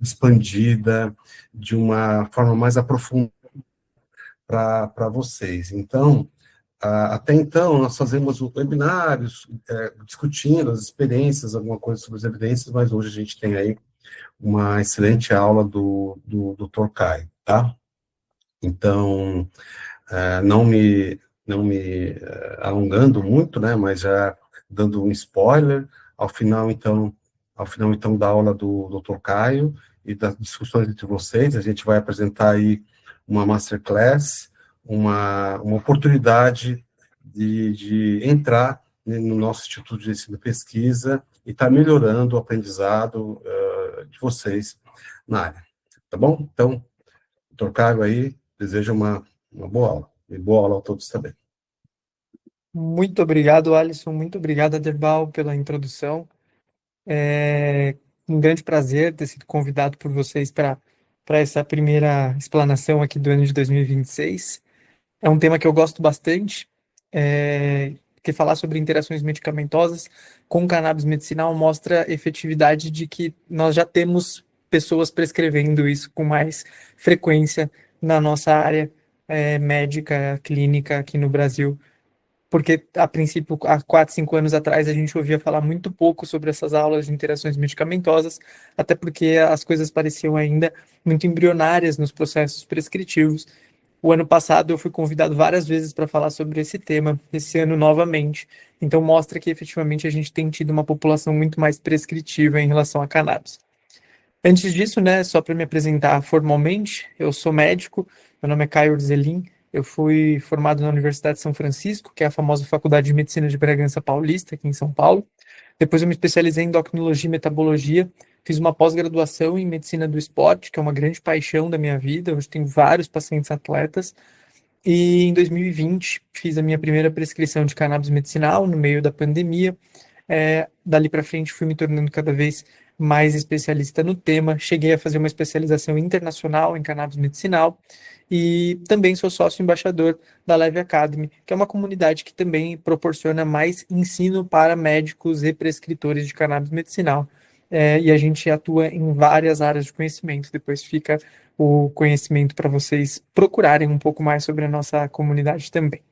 expandida, de uma forma mais aprofundada para vocês. Então, até então, nós fazemos webinários discutindo as experiências, alguma coisa sobre as evidências, mas hoje a gente tem aí uma excelente aula do Dr. Caio, tá? Então, não me alongando muito, né, mas já dando um spoiler, ao final, então, da aula do Dr. Caio e das discussões entre vocês, a gente vai apresentar aí uma masterclass, uma oportunidade de entrar no nosso Instituto de Ensino e Pesquisa e estar melhorando o aprendizado de vocês na área, tá bom? Então, Dr. Caio aí, desejo uma boa aula, e boa aula a todos também. Muito obrigado, Alisson. Muito obrigado, Aderbal, pela introdução. É um grande prazer ter sido convidado por vocês para essa primeira explanação aqui do ano de 2026. É um tema que eu gosto bastante, porque falar sobre interações medicamentosas com cannabis medicinal mostra a efetividade de que nós já temos pessoas prescrevendo isso com mais frequência na nossa área médica, clínica aqui no Brasil, porque a princípio, há 4, 5 anos atrás, a gente ouvia falar muito pouco sobre essas aulas de interações medicamentosas, até porque as coisas pareciam ainda muito embrionárias nos processos prescritivos. O ano passado eu fui convidado várias vezes para falar sobre esse tema, esse ano novamente. Então mostra que efetivamente a gente tem tido uma população muito mais prescritiva em relação a cannabis. Antes disso, né, só para me apresentar formalmente, eu sou médico, meu nome é Caio Orzelin, eu fui formado na Universidade de São Francisco, que é a famosa Faculdade de Medicina de Bragança Paulista, aqui em São Paulo. Depois eu me especializei em endocrinologia e metabologia, fiz uma pós-graduação em medicina do esporte, que é uma grande paixão da minha vida, hoje tenho vários pacientes atletas, e em 2020 fiz a minha primeira prescrição de cannabis medicinal no meio da pandemia. Dali para frente fui me tornando cada vez mais especialista no tema. Cheguei a fazer uma especialização internacional em cannabis medicinal e também sou sócio embaixador da Leve Academy, que é uma comunidade que também proporciona mais ensino para médicos e prescritores de cannabis medicinal. E a gente atua em várias áreas de conhecimento. Depois fica o conhecimento para vocês procurarem um pouco mais sobre a nossa comunidade também.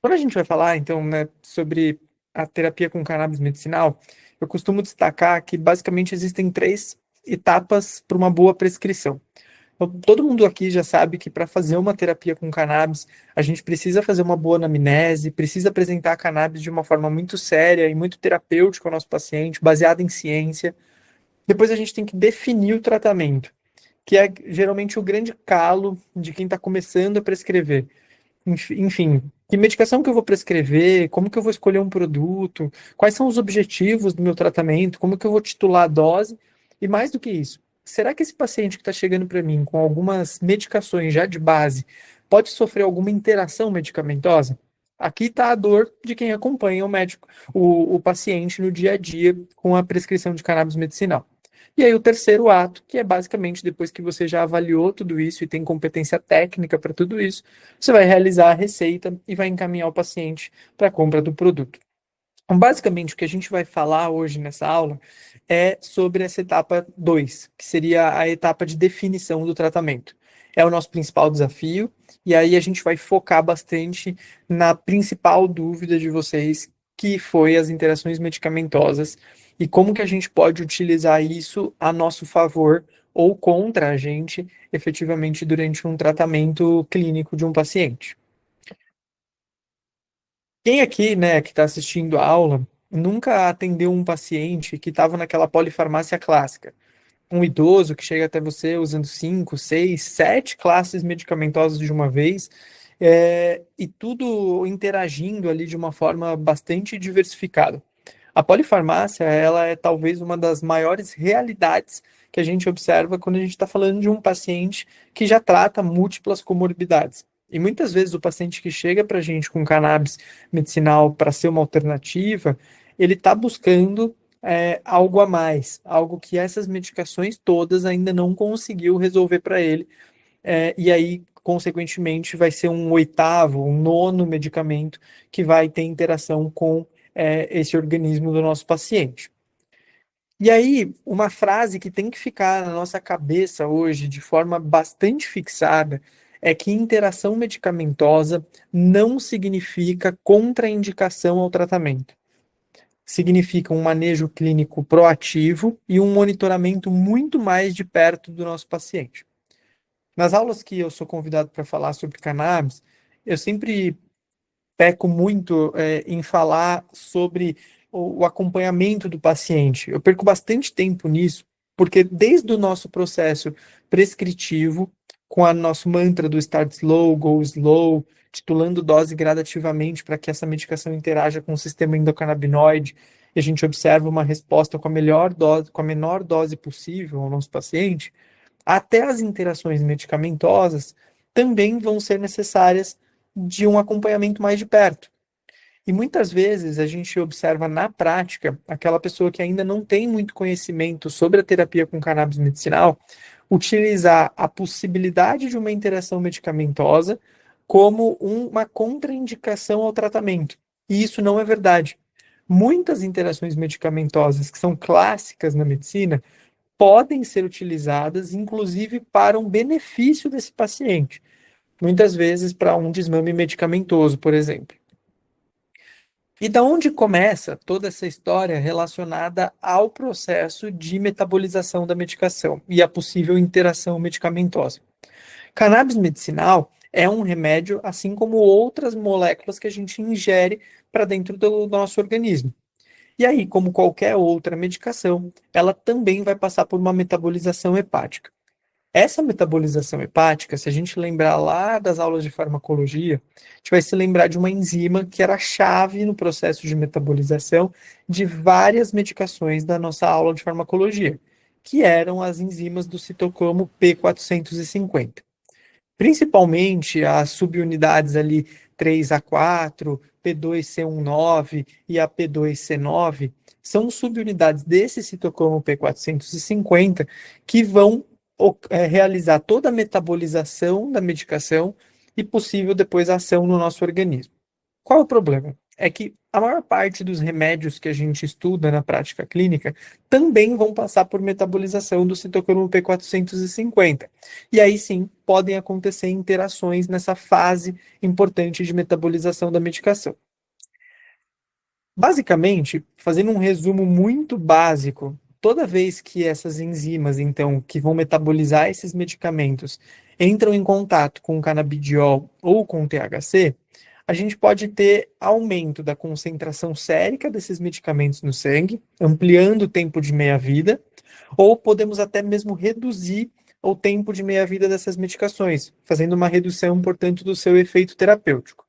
Quando a gente vai falar, então, né, sobre a terapia com cannabis medicinal, eu costumo destacar que basicamente existem 3 etapas para uma boa prescrição. Então, todo mundo aqui já sabe que para fazer uma terapia com cannabis, a gente precisa fazer uma boa anamnese, precisa apresentar a cannabis de uma forma muito séria e muito terapêutica ao nosso paciente, baseada em ciência. Depois a gente tem que definir o tratamento, que é geralmente o grande calo de quem está começando a prescrever. Enfim, que medicação que eu vou prescrever, como que eu vou escolher um produto, quais são os objetivos do meu tratamento, como que eu vou titular a dose, e mais do que isso, será que esse paciente que está chegando para mim com algumas medicações já de base pode sofrer alguma interação medicamentosa? Aqui está a dor de quem acompanha o médico, o paciente no dia a dia com a prescrição de cannabis medicinal. E aí o terceiro ato, que é basicamente depois que você já avaliou tudo isso e tem competência técnica para tudo isso, você vai realizar a receita e vai encaminhar o paciente para a compra do produto. Então, basicamente, o que a gente vai falar hoje nessa aula é sobre essa etapa 2, que seria a etapa de definição do tratamento. É o nosso principal desafio, e aí a gente vai focar bastante na principal dúvida de vocês, que foi as interações medicamentosas e como que a gente pode utilizar isso a nosso favor ou contra a gente, efetivamente, durante um tratamento clínico de um paciente. Quem aqui, né, que está assistindo a aula, nunca atendeu um paciente que estava naquela polifarmácia clássica? Um idoso que chega até você usando 5, 6, 7 classes medicamentosas de uma vez, e tudo interagindo ali de uma forma bastante diversificada. A polifarmácia, ela é talvez uma das maiores realidades que a gente observa quando a gente está falando de um paciente que já trata múltiplas comorbidades. E muitas vezes o paciente que chega para a gente com cannabis medicinal para ser uma alternativa, ele está buscando algo a mais, algo que essas medicações todas ainda não conseguiu resolver para ele. E aí, consequentemente, vai ser um oitavo, um nono medicamento que vai ter interação com esse organismo do nosso paciente. E aí, uma frase que tem que ficar na nossa cabeça hoje, de forma bastante fixada, é que interação medicamentosa não significa contraindicação ao tratamento. Significa um manejo clínico proativo e um monitoramento muito mais de perto do nosso paciente. Nas aulas que eu sou convidado para falar sobre cannabis, eu sempre peco muito em falar sobre o acompanhamento do paciente. Eu perco bastante tempo nisso, porque desde o nosso processo prescritivo, com o nosso mantra do start slow, go slow, titulando dose gradativamente para que essa medicação interaja com o sistema endocannabinoide, e a gente observa uma resposta com a melhor dose, com a menor dose possível ao nosso paciente, até as interações medicamentosas também vão ser necessárias de um acompanhamento mais de perto. E muitas vezes a gente observa na prática aquela pessoa que ainda não tem muito conhecimento sobre a terapia com cannabis medicinal utilizar a possibilidade de uma interação medicamentosa como uma contraindicação ao tratamento. E isso não é verdade. Muitas interações medicamentosas que são clássicas na medicina podem ser utilizadas, inclusive, para um benefício desse paciente. Muitas vezes para um desmame medicamentoso, por exemplo. E da onde começa toda essa história relacionada ao processo de metabolização da medicação e a possível interação medicamentosa? Cannabis medicinal é um remédio, assim como outras moléculas que a gente ingere para dentro do nosso organismo. E aí, como qualquer outra medicação, ela também vai passar por uma metabolização hepática. Essa metabolização hepática, se a gente lembrar lá das aulas de farmacologia, a gente vai se lembrar de uma enzima que era chave no processo de metabolização de várias medicações da nossa aula de farmacologia, que eram as enzimas do citocromo P450. Principalmente as subunidades ali 3A4, P2C19 e a P2C9, são subunidades desse citocromo P450 que vão realizar toda a metabolização da medicação e possível depois a ação no nosso organismo. Qual é o problema? É que a maior parte dos remédios que a gente estuda na prática clínica também vão passar por metabolização do citocromo P450. E aí sim, podem acontecer interações nessa fase importante de metabolização da medicação. Basicamente, fazendo um resumo muito básico, toda vez que essas enzimas, então, que vão metabolizar esses medicamentos, entram em contato com o canabidiol ou com o THC, a gente pode ter aumento da concentração sérica desses medicamentos no sangue, ampliando o tempo de meia-vida, ou podemos até mesmo reduzir o tempo de meia-vida dessas medicações, fazendo uma redução, portanto, do seu efeito terapêutico.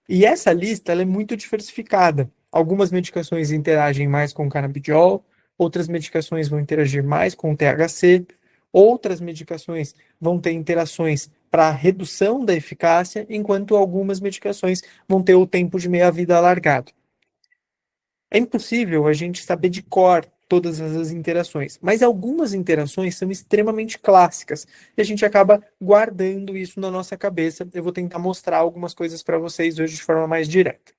E essa lista ela é muito diversificada. Algumas medicações interagem mais com o canabidiol, outras medicações vão interagir mais com o THC, outras medicações vão ter interações para redução da eficácia, enquanto algumas medicações vão ter o tempo de meia-vida alargado. É impossível a gente saber de cor todas as interações, mas algumas interações são extremamente clássicas e a gente acaba guardando isso na nossa cabeça. Eu vou tentar mostrar algumas coisas para vocês hoje de forma mais direta.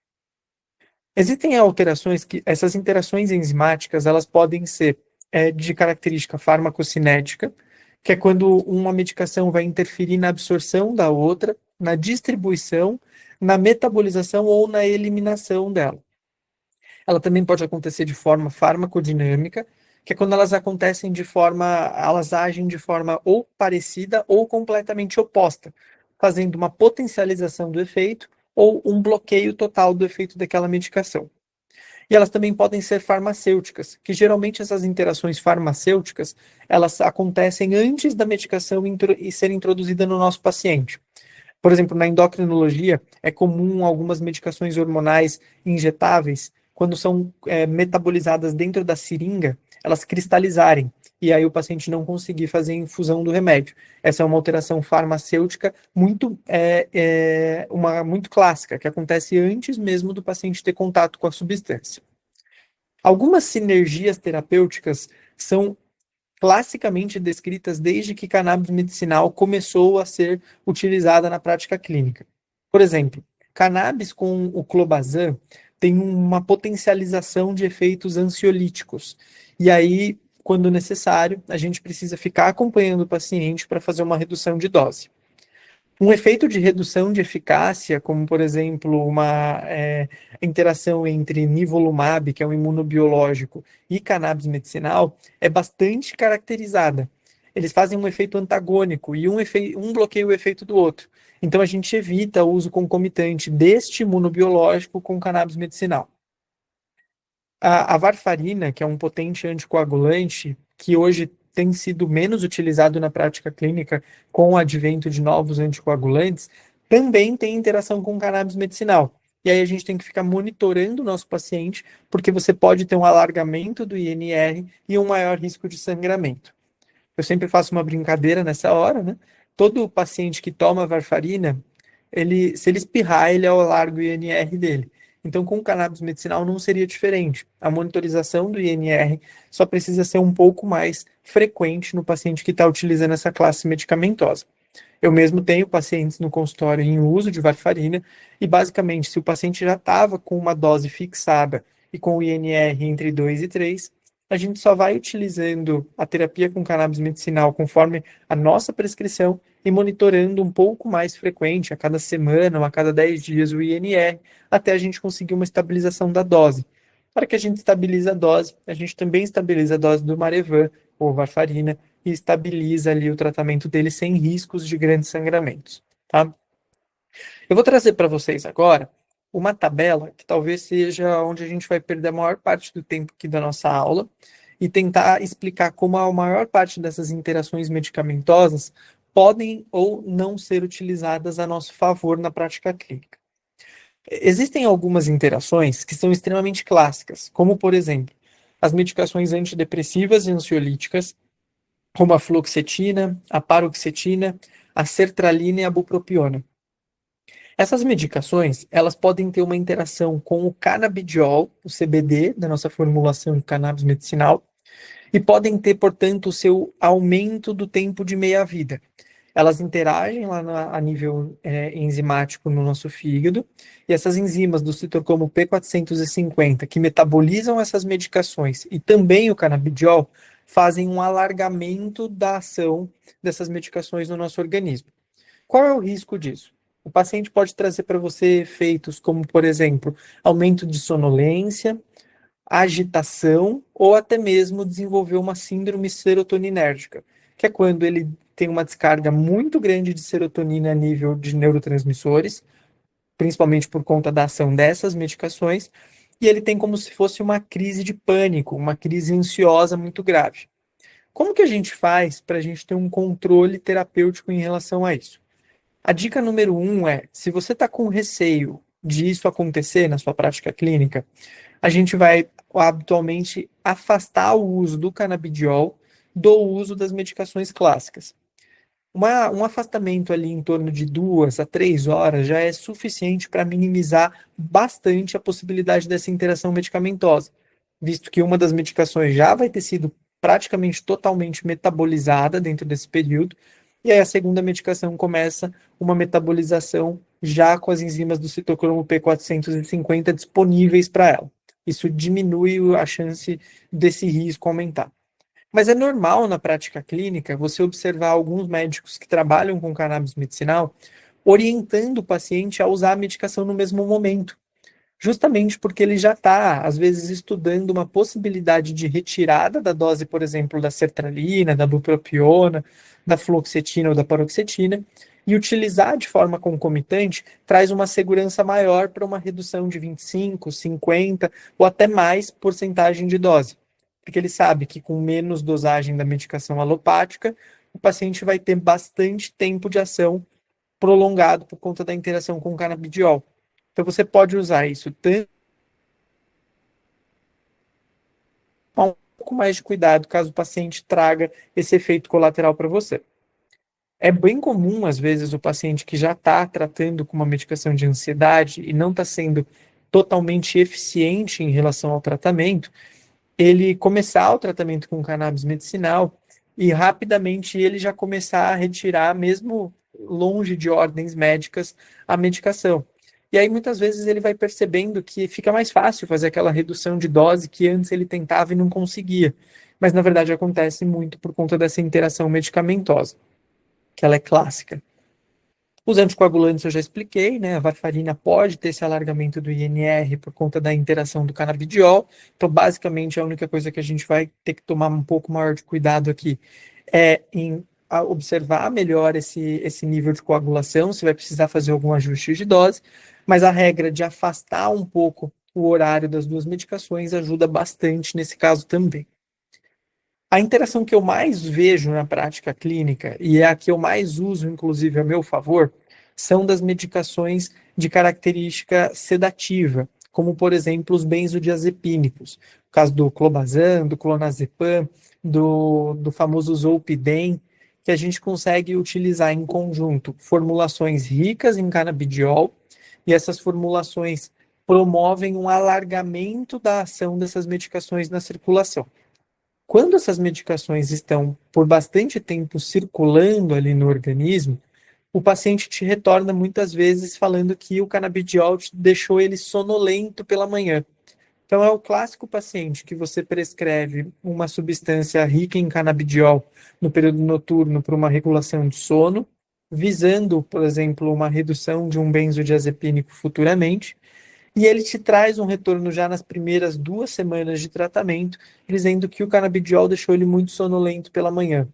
Existem alterações que essas interações enzimáticas elas podem ser de característica farmacocinética, que é quando uma medicação vai interferir na absorção da outra, na distribuição, na metabolização ou na eliminação dela. Ela também pode acontecer de forma farmacodinâmica, que é quando elas acontecem de forma, elas agem de forma ou parecida ou completamente oposta, fazendo uma potencialização do efeito ou um bloqueio total do efeito daquela medicação. E elas também podem ser farmacêuticas, que geralmente essas interações farmacêuticas, elas acontecem antes da medicação ser introduzida no nosso paciente. Por exemplo, na endocrinologia, é comum algumas medicações hormonais injetáveis, quando são metabolizadas dentro da seringa, elas cristalizarem, e aí o paciente não conseguir fazer a infusão do remédio. Essa é uma alteração farmacêutica muito clássica, que acontece antes mesmo do paciente ter contato com a substância. Algumas sinergias terapêuticas são classicamente descritas desde que cannabis medicinal começou a ser utilizada na prática clínica. Por exemplo, cannabis com o clobazam tem uma potencialização de efeitos ansiolíticos. E aí, quando necessário, a gente precisa ficar acompanhando o paciente para fazer uma redução de dose. Um efeito de redução de eficácia, como por exemplo uma interação entre nivolumab, que é um imunobiológico, e cannabis medicinal, é bastante caracterizada. Eles fazem um efeito antagônico e um bloqueia o efeito do outro. Então a gente evita o uso concomitante deste imunobiológico com cannabis medicinal. A varfarina, que é um potente anticoagulante, que hoje tem sido menos utilizado na prática clínica com o advento de novos anticoagulantes, também tem interação com cannabis medicinal. E aí a gente tem que ficar monitorando o nosso paciente, porque você pode ter um alargamento do INR e um maior risco de sangramento. Eu sempre faço uma brincadeira nessa hora, né? Todo paciente que toma varfarina, se ele espirrar, ele alarga o INR dele. Então, com o cannabis medicinal não seria diferente. A monitorização do INR só precisa ser um pouco mais frequente no paciente que está utilizando essa classe medicamentosa. Eu mesmo tenho pacientes no consultório em uso de varfarina e, basicamente, se o paciente já estava com uma dose fixada e com o INR entre 2 e 3, a gente só vai utilizando a terapia com cannabis medicinal conforme a nossa prescrição e monitorando um pouco mais frequente, a cada semana ou a cada 10 dias, o INR, até a gente conseguir uma estabilização da dose. Para que a gente estabilize a dose, a gente também estabiliza a dose do Marevan ou varfarina e estabiliza ali o tratamento dele sem riscos de grandes sangramentos, tá? Eu vou trazer para vocês agora uma tabela que talvez seja onde a gente vai perder a maior parte do tempo aqui da nossa aula e tentar explicar como a maior parte dessas interações medicamentosas podem ou não ser utilizadas a nosso favor na prática clínica. Existem algumas interações que são extremamente clássicas, como, por exemplo, as medicações antidepressivas e ansiolíticas, como a fluoxetina, a paroxetina, a sertralina e a bupropiona. Essas medicações, elas podem ter uma interação com o canabidiol, o CBD, da nossa formulação de cannabis medicinal, e podem ter, portanto, o seu aumento do tempo de meia-vida. Elas interagem lá a nível enzimático no nosso fígado, e essas enzimas do citocromo P450, que metabolizam essas medicações, e também o canabidiol, fazem um alargamento da ação dessas medicações no nosso organismo. Qual é o risco disso? O paciente pode trazer para você efeitos como, por exemplo, aumento de sonolência, agitação ou até mesmo desenvolver uma síndrome serotoninérgica, que é quando ele tem uma descarga muito grande de serotonina a nível de neurotransmissores, principalmente por conta da ação dessas medicações, e ele tem como se fosse uma crise de pânico, uma crise ansiosa muito grave. Como que a gente faz para a gente ter um controle terapêutico em relação a isso? A dica número um é, se você está com receio de isso acontecer na sua prática clínica, a gente vai habitualmente afastar o uso do canabidiol do uso das medicações clássicas. Um afastamento ali em torno de 2 a 3 horas já é suficiente para minimizar bastante a possibilidade dessa interação medicamentosa, visto que uma das medicações já vai ter sido praticamente totalmente metabolizada dentro desse período, e aí a segunda medicação começa uma metabolização já com as enzimas do citocromo P450 disponíveis para ela. Isso diminui a chance desse risco aumentar. Mas é normal na prática clínica você observar alguns médicos que trabalham com cannabis medicinal orientando o paciente a usar a medicação no mesmo momento, justamente porque ele já está, às vezes, estudando uma possibilidade de retirada da dose, por exemplo, da sertralina, da bupropiona, da fluoxetina ou da paroxetina, e utilizar de forma concomitante traz uma segurança maior para uma redução de 25, 50 ou até mais porcentagem de dose. Porque ele sabe que com menos dosagem da medicação alopática, o paciente vai ter bastante tempo de ação prolongado por conta da interação com o canabidiol. Então você pode usar isso tanto com um pouco mais de cuidado, caso o paciente traga esse efeito colateral para você. É bem comum, às vezes, o paciente que já está tratando com uma medicação de ansiedade e não está sendo totalmente eficiente em relação ao tratamento, ele começar o tratamento com cannabis medicinal e rapidamente ele já começar a retirar, mesmo longe de ordens médicas, a medicação. E aí, muitas vezes, ele vai percebendo que fica mais fácil fazer aquela redução de dose que antes ele tentava e não conseguia. Mas, na verdade, acontece muito por conta dessa interação medicamentosa, que ela é clássica. Os anticoagulantes eu já expliquei, né? A varfarina pode ter esse alargamento do INR por conta da interação do canabidiol. Então, basicamente, a única coisa que a gente vai ter que tomar um pouco maior de cuidado aqui é em observar melhor esse nível de coagulação, se vai precisar fazer algum ajuste de dose, mas a regra de afastar um pouco o horário das duas medicações ajuda bastante nesse caso também. A interação que eu mais vejo na prática clínica, e é a que eu mais uso, inclusive, a meu favor, são das medicações de característica sedativa, como, por exemplo, os benzodiazepínicos. No caso do clobazam, do clonazepam, do famoso zolpidem, que a gente consegue utilizar em conjunto formulações ricas em canabidiol, e essas formulações promovem um alargamento da ação dessas medicações na circulação. Quando essas medicações estão por bastante tempo circulando ali no organismo, o paciente te retorna muitas vezes falando que o canabidiol deixou ele sonolento pela manhã. Então, é o clássico paciente que você prescreve uma substância rica em canabidiol no período noturno para uma regulação de sono, visando, por exemplo, uma redução de um benzodiazepínico futuramente, e ele te traz um retorno já nas primeiras 2 semanas de tratamento, dizendo que o canabidiol deixou ele muito sonolento pela manhã.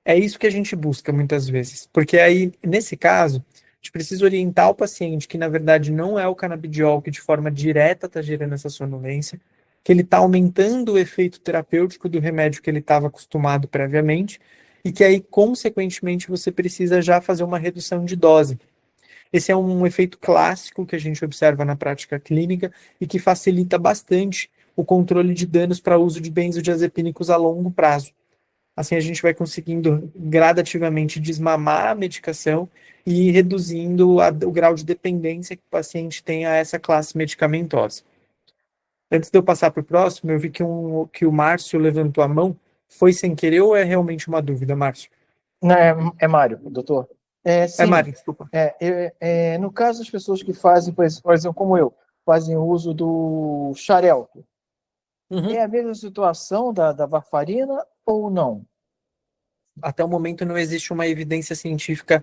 É isso que a gente busca muitas vezes, porque aí, nesse caso, a gente precisa orientar o paciente que, na verdade, não é o canabidiol que de forma direta está gerando essa sonolência, que ele está aumentando o efeito terapêutico do remédio que ele estava acostumado previamente, e que aí, consequentemente, você precisa já fazer uma redução de dose. Esse é um efeito clássico que a gente observa na prática clínica e que facilita bastante o controle de danos para uso de benzodiazepínicos a longo prazo. Assim, a gente vai conseguindo gradativamente desmamar a medicação e ir reduzindo o grau de dependência que o paciente tem a essa classe medicamentosa. Antes de eu passar para o próximo, eu vi que o Márcio levantou a mão. Foi sem querer ou é realmente uma dúvida, Márcio? Não, é Mário, doutor. É Sim, Mário, desculpa. no caso das pessoas que fazem, por exemplo, como eu, fazem uso do xarelto, Uhum. é a mesma situação da varfarina ou não? Até o momento não existe uma evidência científica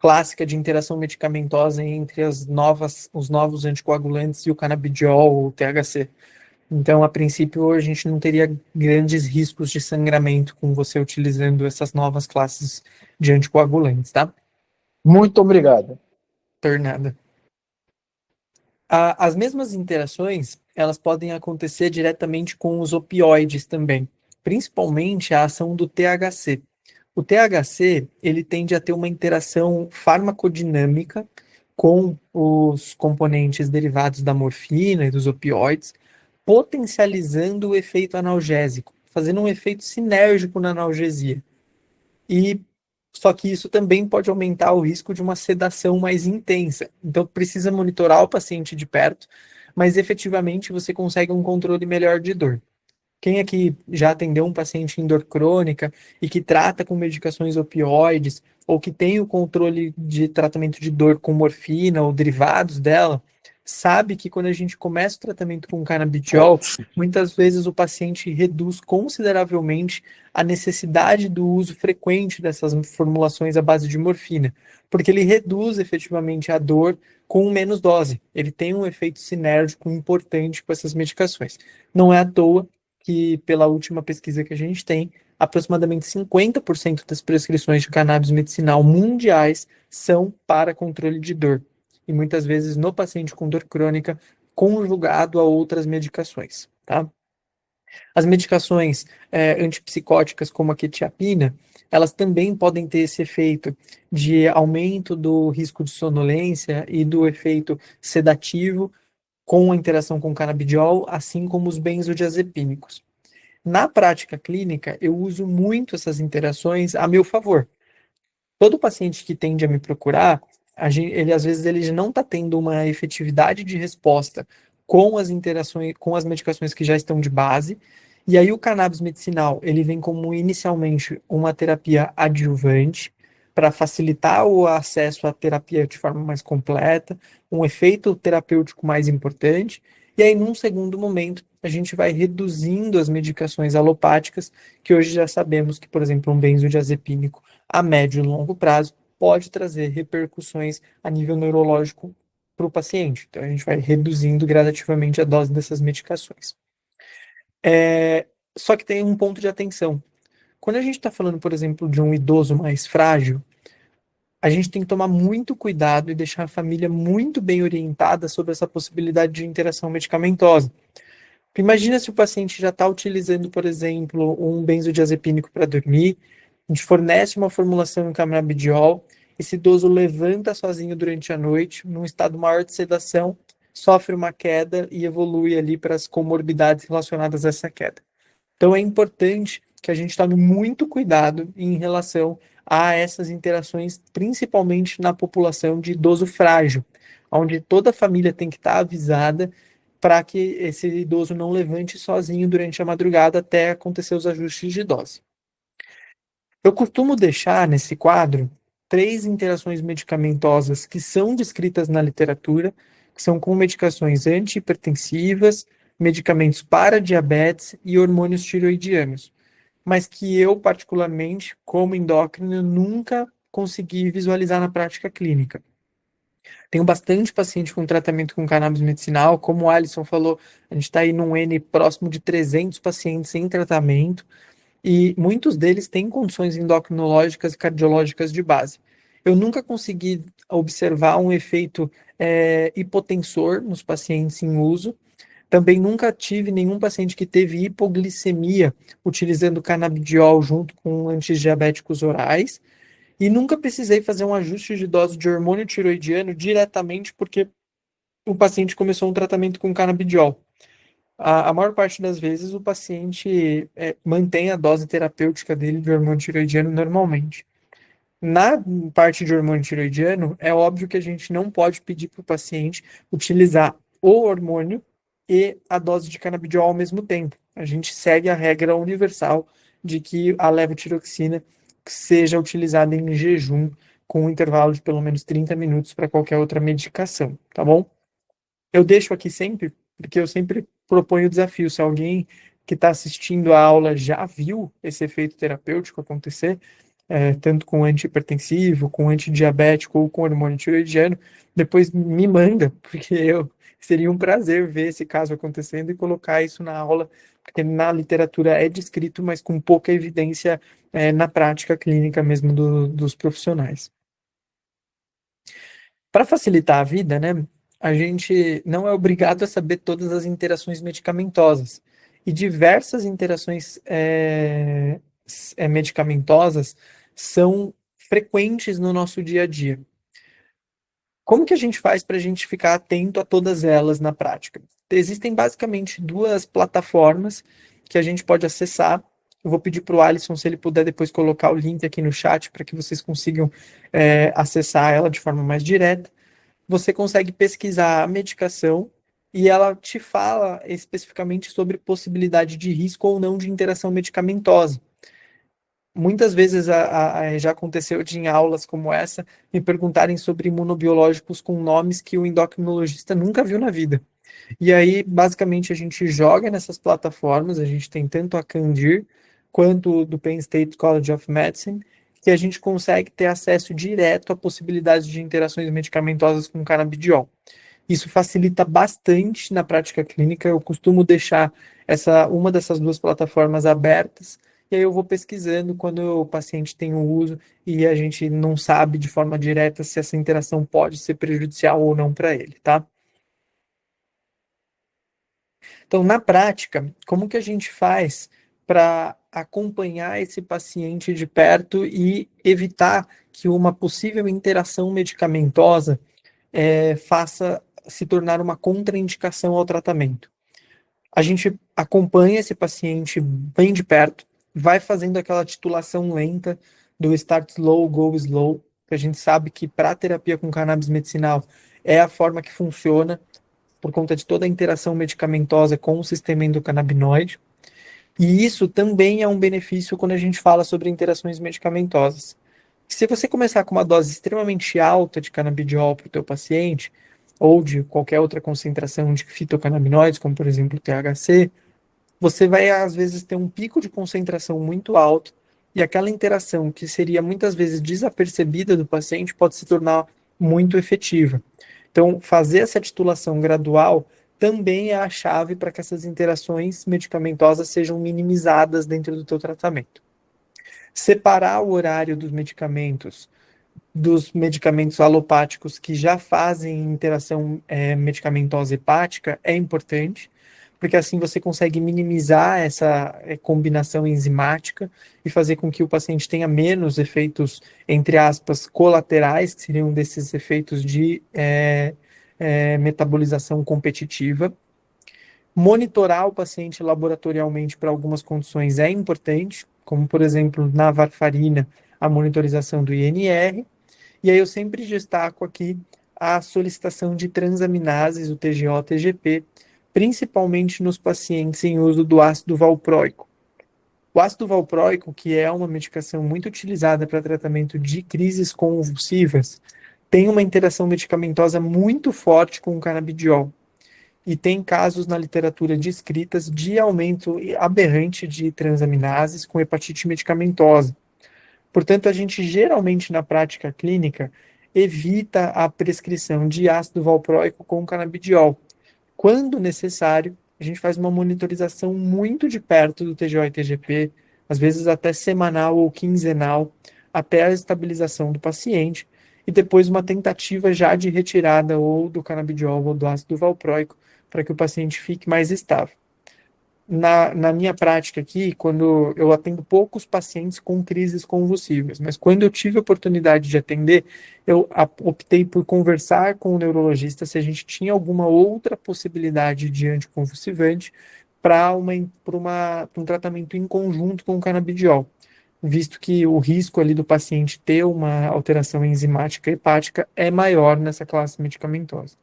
clássica de interação medicamentosa entre os novos anticoagulantes e o canabidiol ou o THC. Então, a princípio, a gente não teria grandes riscos de sangramento com você utilizando essas novas classes de anticoagulantes, tá? Muito obrigado. Tornada. As mesmas interações, elas podem acontecer diretamente com os opioides também, principalmente a ação do THC. O THC, ele tende a ter uma interação farmacodinâmica com os componentes derivados da morfina e dos opioides, potencializando o efeito analgésico, fazendo um efeito sinérgico na analgesia. E só que isso também pode aumentar o risco de uma sedação mais intensa. Então precisa monitorar o paciente de perto, mas efetivamente você consegue um controle melhor de dor. Quem aqui já atendeu um paciente em dor crônica e que trata com medicações opioides, ou que tem o controle de tratamento de dor com morfina ou derivados dela, sabe que quando a gente começa o tratamento com canabidiol, muitas vezes o paciente reduz consideravelmente a necessidade do uso frequente dessas formulações à base de morfina, porque ele reduz efetivamente a dor com menos dose. Ele tem um efeito sinérgico importante com essas medicações. Não é à toa que, pela última pesquisa que a gente tem, aproximadamente 50% das prescrições de cannabis medicinal mundiais são para controle de dor. E muitas vezes no paciente com dor crônica, conjugado a outras medicações, tá? As medicações antipsicóticas, como a quetiapina, elas também podem ter esse efeito de aumento do risco de sonolência e do efeito sedativo com a interação com canabidiol, assim como os benzodiazepínicos. Na prática clínica, eu uso muito essas interações a meu favor. Todo paciente que tende a me procurar, ele às vezes ele não está tendo uma efetividade de resposta com as interações, com as medicações que já estão de base, e aí o cannabis medicinal, ele vem como inicialmente uma terapia adjuvante, para facilitar o acesso à terapia de forma mais completa, um efeito terapêutico mais importante, e aí, num segundo momento, a gente vai reduzindo as medicações alopáticas, que hoje já sabemos que, por exemplo, um benzodiazepínico a médio e longo prazo pode trazer repercussões a nível neurológico para o paciente. Então, a gente vai reduzindo gradativamente a dose dessas medicações. Só que tem um ponto de atenção. Quando a gente está falando, por exemplo, de um idoso mais frágil, a gente tem que tomar muito cuidado e deixar a família muito bem orientada sobre essa possibilidade de interação medicamentosa. Imagina se o paciente já está utilizando, por exemplo, um benzodiazepínico para dormir, a gente fornece uma formulação em canabidiol, esse idoso levanta sozinho durante a noite, num estado maior de sedação, sofre uma queda e evolui ali para as comorbidades relacionadas a essa queda. Então é importante que a gente tome muito cuidado em relação a essas interações, principalmente na população de idoso frágil, onde toda a família tem que estar avisada para que esse idoso não levante sozinho durante a madrugada até acontecer os ajustes de dose. Eu costumo deixar nesse quadro 3 interações medicamentosas que são descritas na literatura, que são com medicações antihipertensivas, medicamentos para diabetes e hormônios tiroidianos, mas que eu, particularmente, como endócrino, nunca consegui visualizar na prática clínica. Tenho bastante paciente com tratamento com cannabis medicinal, como o Alisson falou, a gente está aí num N próximo de 300 pacientes em tratamento, e muitos deles têm condições endocrinológicas e cardiológicas de base. Eu nunca consegui observar um efeito hipotensor nos pacientes em uso. Também nunca tive nenhum paciente que teve hipoglicemia utilizando canabidiol junto com antidiabéticos orais. E nunca precisei fazer um ajuste de dose de hormônio tiroidiano diretamente porque o paciente começou um tratamento com canabidiol. A maior parte das vezes o paciente mantém a dose terapêutica dele de hormônio tiroidiano normalmente. Na parte de hormônio tiroidiano, é óbvio que a gente não pode pedir para o paciente utilizar o hormônio e a dose de canabidiol ao mesmo tempo. A gente segue a regra universal de que a levotiroxina seja utilizada em jejum com um intervalo de pelo menos 30 minutos para qualquer outra medicação, tá bom? Eu deixo aqui sempre, porque eu sempre proponho o desafio. Se alguém que está assistindo a aula já viu esse efeito terapêutico acontecer, tanto com antihipertensivo, com antidiabético ou com hormônio tiroidiano, depois me manda, porque seria um prazer ver esse caso acontecendo e colocar isso na aula, porque na literatura é descrito, mas com pouca evidência na prática clínica mesmo dos profissionais. Para facilitar a vida, né, a gente não é obrigado a saber todas as interações medicamentosas. E diversas interações medicamentosas são frequentes no nosso dia a dia. Como que a gente faz para a gente ficar atento a todas elas na prática? Existem basicamente 2 plataformas que a gente pode acessar. Eu vou pedir para o Alisson, se ele puder depois colocar o link aqui no chat para que vocês consigam acessar ela de forma mais direta. Você consegue pesquisar a medicação e ela te fala especificamente sobre possibilidade de risco ou não de interação medicamentosa. Muitas vezes já aconteceu em aulas como essa me perguntarem sobre imunobiológicos com nomes que o endocrinologista nunca viu na vida. E aí, basicamente, a gente joga nessas plataformas, a gente tem tanto a Candir quanto do Penn State College of Medicine, que a gente consegue ter acesso direto a possibilidades de interações medicamentosas com canabidiol. Isso facilita bastante na prática clínica. Eu costumo deixar uma dessas 2 plataformas abertas, e aí eu vou pesquisando quando o paciente tem o uso e a gente não sabe de forma direta se essa interação pode ser prejudicial ou não para ele, tá? Então, na prática, como que a gente faz para acompanhar esse paciente de perto e evitar que uma possível interação medicamentosa faça se tornar uma contraindicação ao tratamento? A gente acompanha esse paciente bem de perto, vai fazendo aquela titulação lenta do start slow, go slow, que a gente sabe que para a terapia com cannabis medicinal é a forma que funciona, por conta de toda a interação medicamentosa com o sistema endocannabinoide. E isso também é um benefício quando a gente fala sobre interações medicamentosas. Se você começar com uma dose extremamente alta de canabidiol para o teu paciente, ou de qualquer outra concentração de fitocannabinoides, como por exemplo o THC, você vai às vezes ter um pico de concentração muito alto e aquela interação que seria muitas vezes desapercebida do paciente pode se tornar muito efetiva. Então, fazer essa titulação gradual também é a chave para que essas interações medicamentosas sejam minimizadas dentro do teu tratamento. Separar o horário dos medicamentos alopáticos que já fazem interação medicamentosa hepática é importante, porque assim você consegue minimizar essa combinação enzimática e fazer com que o paciente tenha menos efeitos, entre aspas, colaterais, que seriam desses efeitos de metabolização competitiva. Monitorar o paciente laboratorialmente para algumas condições é importante, como, por exemplo, na varfarina, a monitorização do INR. E aí eu sempre destaco aqui a solicitação de transaminases, o TGO-TGP, principalmente nos pacientes em uso do ácido valproico. O ácido valproico, que é uma medicação muito utilizada para tratamento de crises convulsivas, tem uma interação medicamentosa muito forte com o canabidiol. E tem casos na literatura descritas de aumento aberrante de transaminases com hepatite medicamentosa. Portanto, a gente geralmente na prática clínica evita a prescrição de ácido valproico com canabidiol. Quando necessário, a gente faz uma monitorização muito de perto do TGO e TGP, às vezes até semanal ou quinzenal, até a estabilização do paciente, e depois uma tentativa já de retirada ou do canabidiol ou do ácido valproico, para que o paciente fique mais estável. Na minha prática aqui, quando eu atendo poucos pacientes com crises convulsivas, mas quando eu tive a oportunidade de atender, eu optei por conversar com o neurologista se a gente tinha alguma outra possibilidade de anticonvulsivante para um tratamento em conjunto com o canabidiol, visto que o risco ali do paciente ter uma alteração enzimática hepática é maior nessa classe medicamentosa.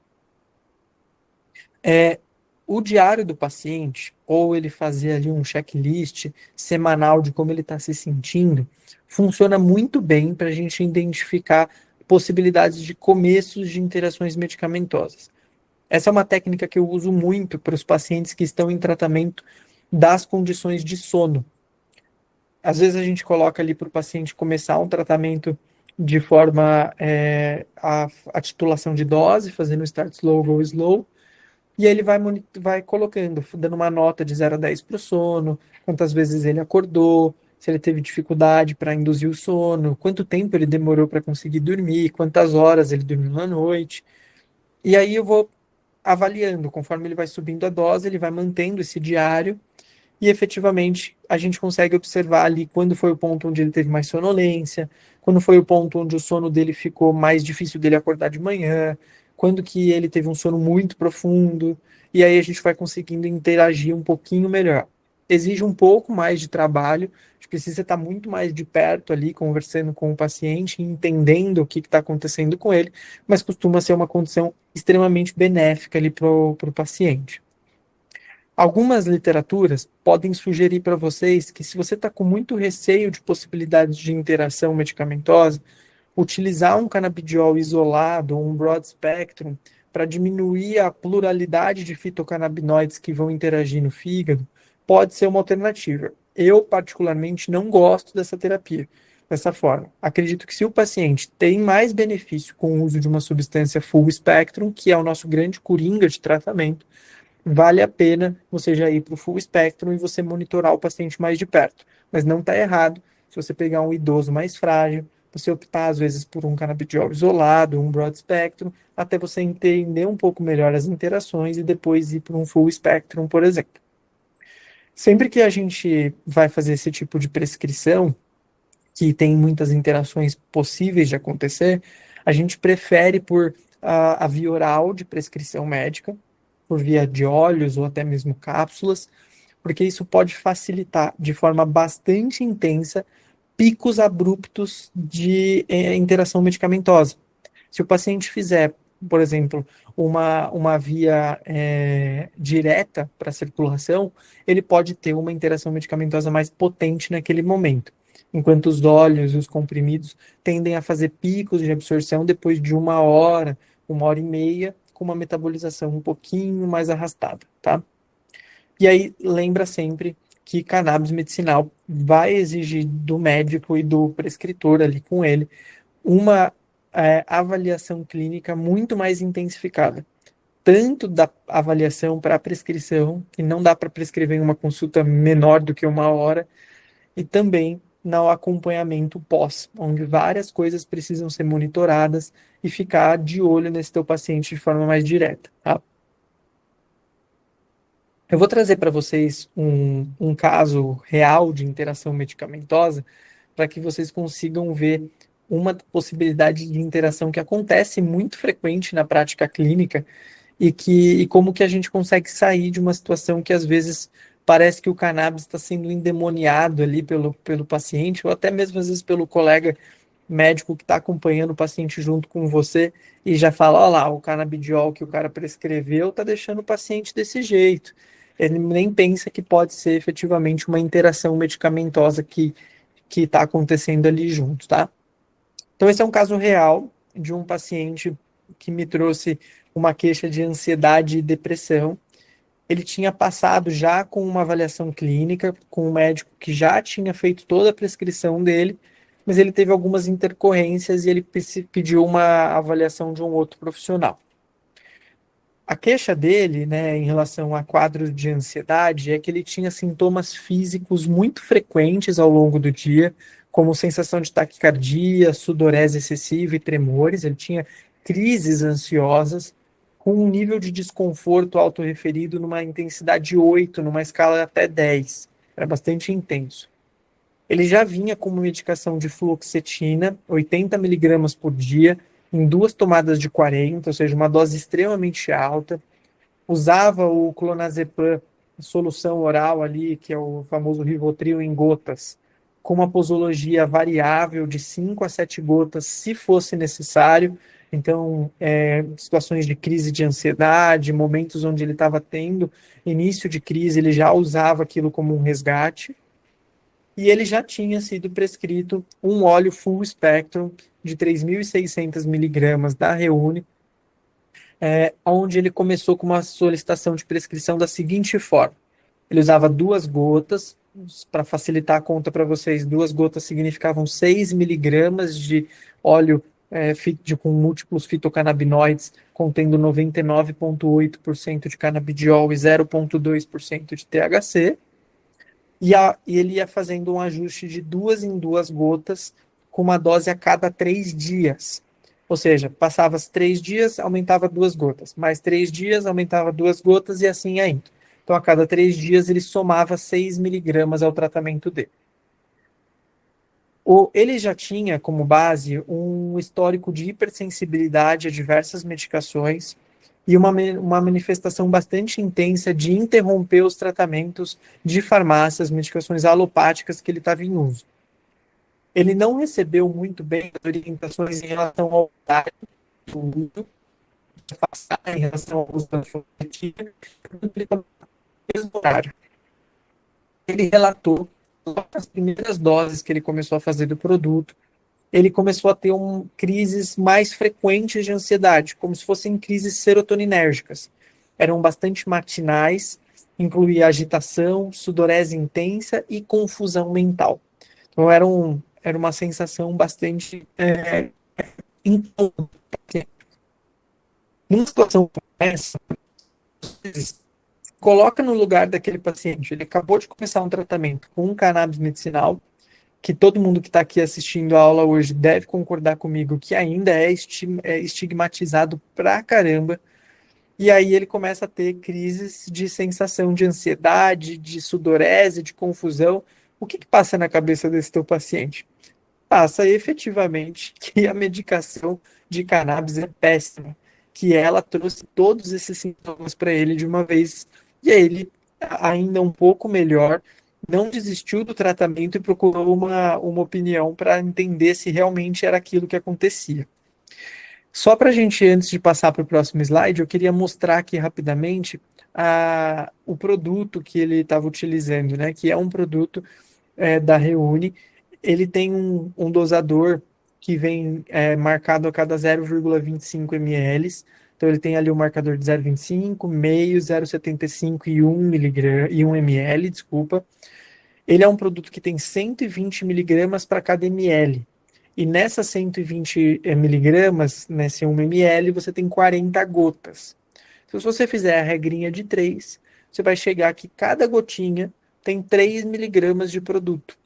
O diário do paciente, ou ele fazer ali um checklist semanal de como ele está se sentindo, funciona muito bem para a gente identificar possibilidades de começos de interações medicamentosas. Essa é uma técnica que eu uso muito para os pacientes que estão em tratamento das condições de sono. Às vezes a gente coloca ali para o paciente começar um tratamento de forma a titulação de dose, fazendo start slow, go slow, e aí ele vai colocando, dando uma nota de 0 a 10 para o sono, quantas vezes ele acordou, se ele teve dificuldade para induzir o sono, quanto tempo ele demorou para conseguir dormir, quantas horas ele dormiu na noite. E aí eu vou avaliando, conforme ele vai subindo a dose, ele vai mantendo esse diário e efetivamente a gente consegue observar ali quando foi o ponto onde ele teve mais sonolência, quando foi o ponto onde o sono dele ficou mais difícil dele acordar de manhã, quando que ele teve um sono muito profundo, e aí a gente vai conseguindo interagir um pouquinho melhor. Exige um pouco mais de trabalho, a gente precisa estar muito mais de perto ali, conversando com o paciente, entendendo o que está acontecendo com ele, mas costuma ser uma condição extremamente benéfica ali para o paciente. Algumas literaturas podem sugerir para vocês que se você está com muito receio de possibilidades de interação medicamentosa, utilizar um canabidiol isolado ou um broad spectrum para diminuir a pluralidade de fitocannabinoides que vão interagir no fígado pode ser uma alternativa. Eu, particularmente, não gosto dessa terapia dessa forma. Acredito que se o paciente tem mais benefício com o uso de uma substância full spectrum, que é o nosso grande coringa de tratamento, vale a pena você já ir para o full spectrum e você monitorar o paciente mais de perto. Mas não está errado se você pegar um idoso mais frágil, você optar às vezes por um canabidiol isolado, um broad spectrum, até você entender um pouco melhor as interações e depois ir para um full spectrum, por exemplo. Sempre que a gente vai fazer esse tipo de prescrição, que tem muitas interações possíveis de acontecer, a gente prefere por a via oral de prescrição médica, por via de óleos ou até mesmo cápsulas, porque isso pode facilitar de forma bastante intensa picos abruptos de interação medicamentosa. Se o paciente fizer, por exemplo, uma via direta para a circulação, ele pode ter uma interação medicamentosa mais potente naquele momento. enquanto os óleos e os comprimidos tendem a fazer picos de absorção depois de 1 hora e meia, com uma metabolização um pouquinho mais arrastada, tá? E aí, lembra sempre que cannabis medicinal vai exigir do médico e do prescritor ali com ele uma avaliação clínica muito mais intensificada. Tanto da avaliação para a prescrição, que não dá para prescrever em uma consulta menor do que 1 hora, e também no acompanhamento pós, onde várias coisas precisam ser monitoradas e ficar de olho nesse teu paciente de forma mais direta, tá? Eu vou trazer para vocês um caso real de interação medicamentosa para que vocês consigam ver uma possibilidade de interação que acontece muito frequente na prática clínica e como que a gente consegue sair de uma situação que às vezes parece que o cannabis está sendo endemoniado ali pelo paciente ou até mesmo às vezes pelo colega médico que está acompanhando o paciente junto com você e já fala, ó lá, o canabidiol que o cara prescreveu está deixando o paciente desse jeito. Ele nem pensa que pode ser efetivamente uma interação medicamentosa que está acontecendo ali junto, tá? Então, esse é um caso real de um paciente que me trouxe uma queixa de ansiedade e depressão. Ele tinha passado já com uma avaliação clínica, com um médico que já tinha feito toda a prescrição dele, mas ele teve algumas intercorrências e ele pediu uma avaliação de um outro profissional. A queixa dele, né, em relação a quadros de ansiedade, é que ele tinha sintomas físicos muito frequentes ao longo do dia, como sensação de taquicardia, sudorese excessiva e tremores. Ele tinha crises ansiosas com um nível de desconforto autorreferido numa intensidade 8, numa escala até 10. Era bastante intenso. Ele já vinha com uma medicação de fluoxetina, 80 miligramas por dia, em 2 tomadas de 40, ou seja, uma dose extremamente alta. Usava o clonazepam, solução oral ali, que é o famoso Rivotril em gotas, com uma posologia variável de 5 a 7 gotas, se fosse necessário. Então, situações de crise de ansiedade, momentos onde ele estava tendo início de crise, ele já usava aquilo como um resgate. E ele já tinha sido prescrito um óleo full spectrum de 3.600 miligramas da Reúne, onde ele começou com uma solicitação de prescrição da seguinte forma. Ele usava 2 gotas, para facilitar a conta para vocês, 2 gotas significavam 6 miligramas de óleo com múltiplos fitocannabinoides, contendo 99,8% de canabidiol e 0,2% de THC. E ele ia fazendo um ajuste de 2 em 2 gotas, com uma dose a cada 3 dias. Ou seja, passava os 3 dias, aumentava 2 gotas. Mais 3 dias, aumentava 2 gotas e assim ainda. Então, a cada 3 dias, ele somava 6 miligramas ao tratamento dele. Ele já tinha como base um histórico de hipersensibilidade a diversas medicações e uma manifestação bastante intensa de interromper os tratamentos de farmácias, medicações alopáticas que ele estava em uso. Ele não recebeu muito bem as orientações em relação ao horário do uso, em relação ao uso da fluoxetina, mesmo horário. Ele relatou que as primeiras doses que ele começou a fazer do produto, ele começou a ter crises mais frequentes de ansiedade, como se fossem crises serotoninérgicas. Eram bastante matinais, incluía agitação, sudorese intensa e confusão mental. Então, era uma sensação bastante incômoda. Numa situação como essa, coloca no lugar daquele paciente. Ele acabou de começar um tratamento com um cannabis medicinal, que todo mundo que está aqui assistindo a aula hoje deve concordar comigo que ainda é estigmatizado pra caramba. E aí ele começa a ter crises de sensação de ansiedade, de sudorese, de confusão. O que passa na cabeça desse teu paciente? Passa efetivamente que a medicação de cannabis é péssima, que ela trouxe todos esses sintomas para ele de uma vez. E aí ele, ainda um pouco melhor, não desistiu do tratamento e procurou uma opinião para entender se realmente era aquilo que acontecia. Só para a gente, antes de passar para o próximo slide, eu queria mostrar aqui rapidamente o produto que ele estava utilizando, né? Que é um produto da Reúne. ele tem um dosador que vem marcado a cada 0,25 ml. Então, ele tem ali o marcador de 0,25, meio, 0,75 e 1 miligrama, e 1 ml, desculpa. Ele é um produto que tem 120 miligramas para cada ml. E nessas 120 miligramas, nesse 1 ml, você tem 40 gotas. Então, se você fizer a regrinha de 3, você vai chegar que cada gotinha tem 3 miligramas de produto.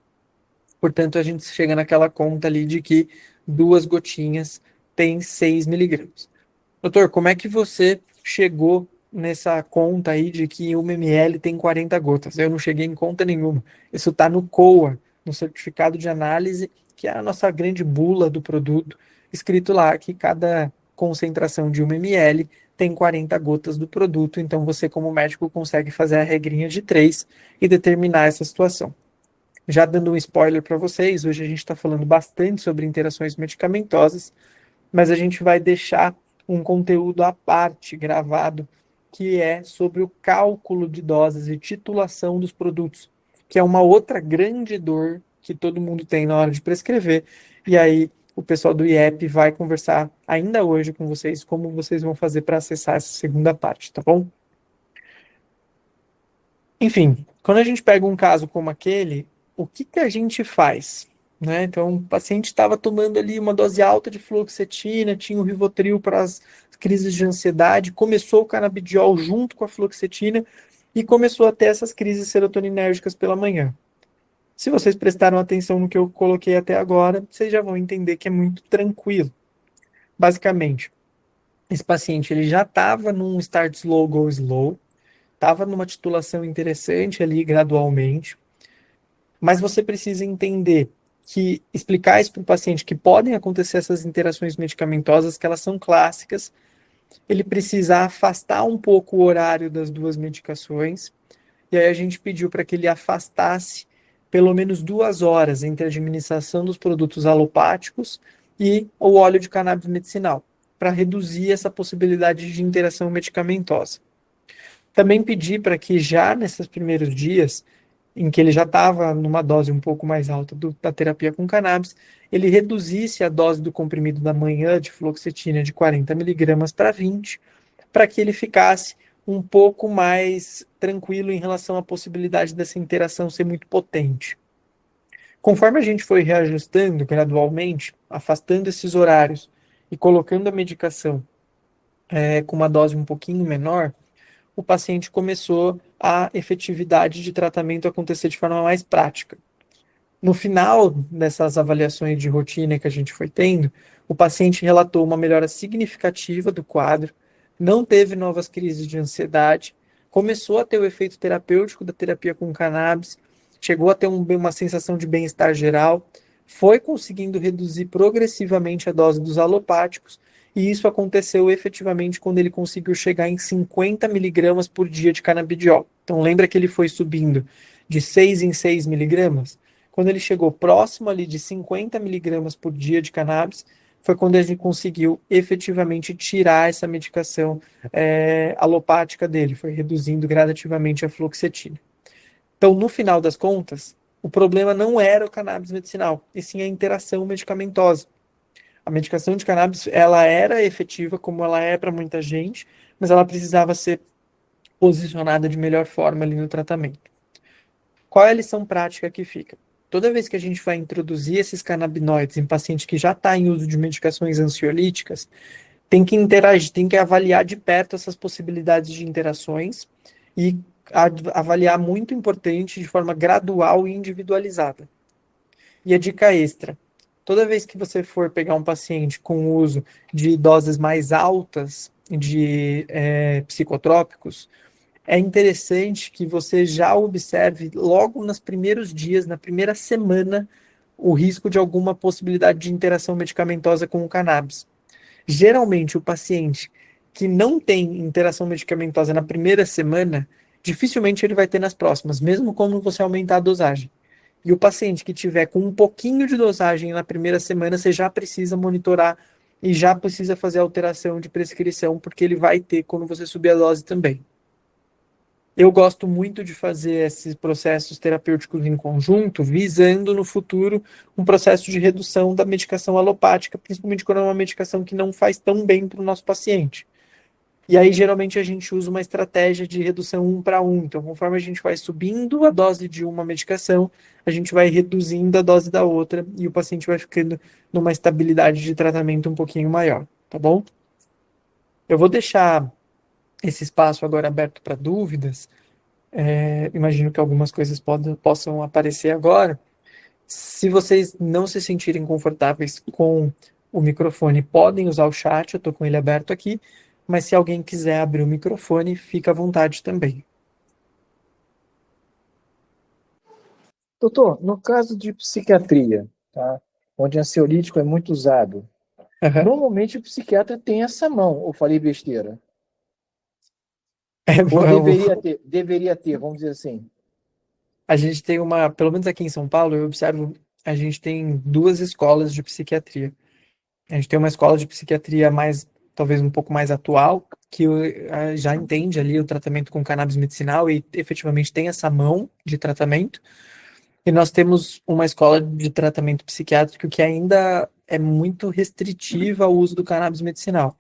Portanto, a gente chega naquela conta ali de que 2 gotinhas tem 6 miligramas. Doutor, como é que você chegou nessa conta aí de que 1 ml tem 40 gotas? Eu não cheguei em conta nenhuma. Isso está no COA, no certificado de análise, que é a nossa grande bula do produto, escrito lá que cada concentração de 1 ml tem 40 gotas do produto. Então, você, como médico, consegue fazer a regrinha de 3 e determinar essa situação. Já dando um spoiler para vocês, hoje a gente está falando bastante sobre interações medicamentosas, mas a gente vai deixar um conteúdo à parte gravado que é sobre o cálculo de doses e titulação dos produtos, que é uma outra grande dor que todo mundo tem na hora de prescrever. E aí o pessoal do IEP vai conversar ainda hoje com vocês como vocês vão fazer para acessar essa segunda parte, tá bom? Enfim, quando a gente pega um caso como aquele, o que que a gente faz? Né? Então, o paciente estava tomando ali uma dose alta de fluoxetina, tinha o Rivotril para as crises de ansiedade, começou o canabidiol junto com a fluoxetina e começou a ter essas crises serotoninérgicas pela manhã. Se vocês prestaram atenção no que eu coloquei até agora, vocês já vão entender que é muito tranquilo. Basicamente, esse paciente ele já estava num start slow, go slow, estava numa titulação interessante ali gradualmente, mas você precisa entender que explicar isso para o paciente que podem acontecer essas interações medicamentosas, que elas são clássicas, ele precisa afastar um pouco o horário das duas medicações, e aí a gente pediu para que ele afastasse pelo menos 2 horas entre a administração dos produtos alopáticos e o óleo de cannabis medicinal, para reduzir essa possibilidade de interação medicamentosa. Também pedi para que já nesses primeiros dias, em que ele já estava numa dose um pouco mais alta da terapia com cannabis, ele reduzisse a dose do comprimido da manhã de fluoxetina de 40 miligramas para 20, para que ele ficasse um pouco mais tranquilo em relação à possibilidade dessa interação ser muito potente. Conforme a gente foi reajustando gradualmente, afastando esses horários e colocando a medicação com uma dose um pouquinho menor, o paciente começou a efetividade de tratamento acontecer de forma mais prática. No final dessas avaliações de rotina que a gente foi tendo, o paciente relatou uma melhora significativa do quadro, não teve novas crises de ansiedade, começou a ter o efeito terapêutico da terapia com cannabis, chegou a ter uma sensação de bem-estar geral, foi conseguindo reduzir progressivamente a dose dos alopáticos, e isso aconteceu efetivamente quando ele conseguiu chegar em 50 miligramas por dia de canabidiol. Então lembra que ele foi subindo de 6 em 6 miligramas? Quando ele chegou próximo ali de 50 miligramas por dia de cannabis, foi quando a gente conseguiu efetivamente tirar essa medicação alopática dele, foi reduzindo gradativamente a fluoxetina. Então, no final das contas, o problema não era o cannabis medicinal, e sim a interação medicamentosa. A medicação de cannabis, ela era efetiva, como ela é para muita gente, mas ela precisava ser posicionada de melhor forma ali no tratamento. Qual é a lição prática que fica? Toda vez que a gente vai introduzir esses canabinoides em paciente que já está em uso de medicações ansiolíticas, tem que interagir, tem que avaliar de perto essas possibilidades de interações e avaliar muito importante de forma gradual e individualizada. E a dica extra: toda vez que você for pegar um paciente com o uso de doses mais altas de psicotrópicos, é interessante que você já observe logo nos primeiros dias, na primeira semana, o risco de alguma possibilidade de interação medicamentosa com o cannabis. Geralmente, o paciente que não tem interação medicamentosa na primeira semana, dificilmente ele vai ter nas próximas, mesmo quando você aumentar a dosagem. E o paciente que tiver com um pouquinho de dosagem na primeira semana, você já precisa monitorar e já precisa fazer alteração de prescrição, porque ele vai ter quando você subir a dose também. Eu gosto muito de fazer esses processos terapêuticos em conjunto, visando no futuro um processo de redução da medicação alopática, principalmente quando é uma medicação que não faz tão bem para o nosso paciente. E aí, geralmente, a gente usa uma estratégia de redução 1 para 1. Então, conforme a gente vai subindo a dose de uma medicação, a gente vai reduzindo a dose da outra e o paciente vai ficando numa estabilidade de tratamento um pouquinho maior, tá bom? Eu vou deixar esse espaço agora aberto para dúvidas. Imagino que algumas coisas possam aparecer agora. Se vocês não se sentirem confortáveis com o microfone, podem usar o chat, eu estou com ele aberto aqui, mas se alguém quiser abrir o microfone, fica à vontade também. Doutor, no caso de psiquiatria, tá? Onde ansiolítico é muito usado, Aham. normalmente o psiquiatra tem essa mão, ou falei besteira? É, Ou vamos- deveria ter, vamos dizer assim. a gente tem pelo menos aqui em São Paulo, eu observo, a gente tem duas escolas de psiquiatria. A gente tem uma escola de psiquiatria mais, talvez um pouco mais atual, que já entende ali o tratamento com cannabis medicinal e efetivamente tem essa mão de tratamento. E nós temos uma escola de tratamento psiquiátrico que ainda é muito restritiva ao uso do cannabis medicinal.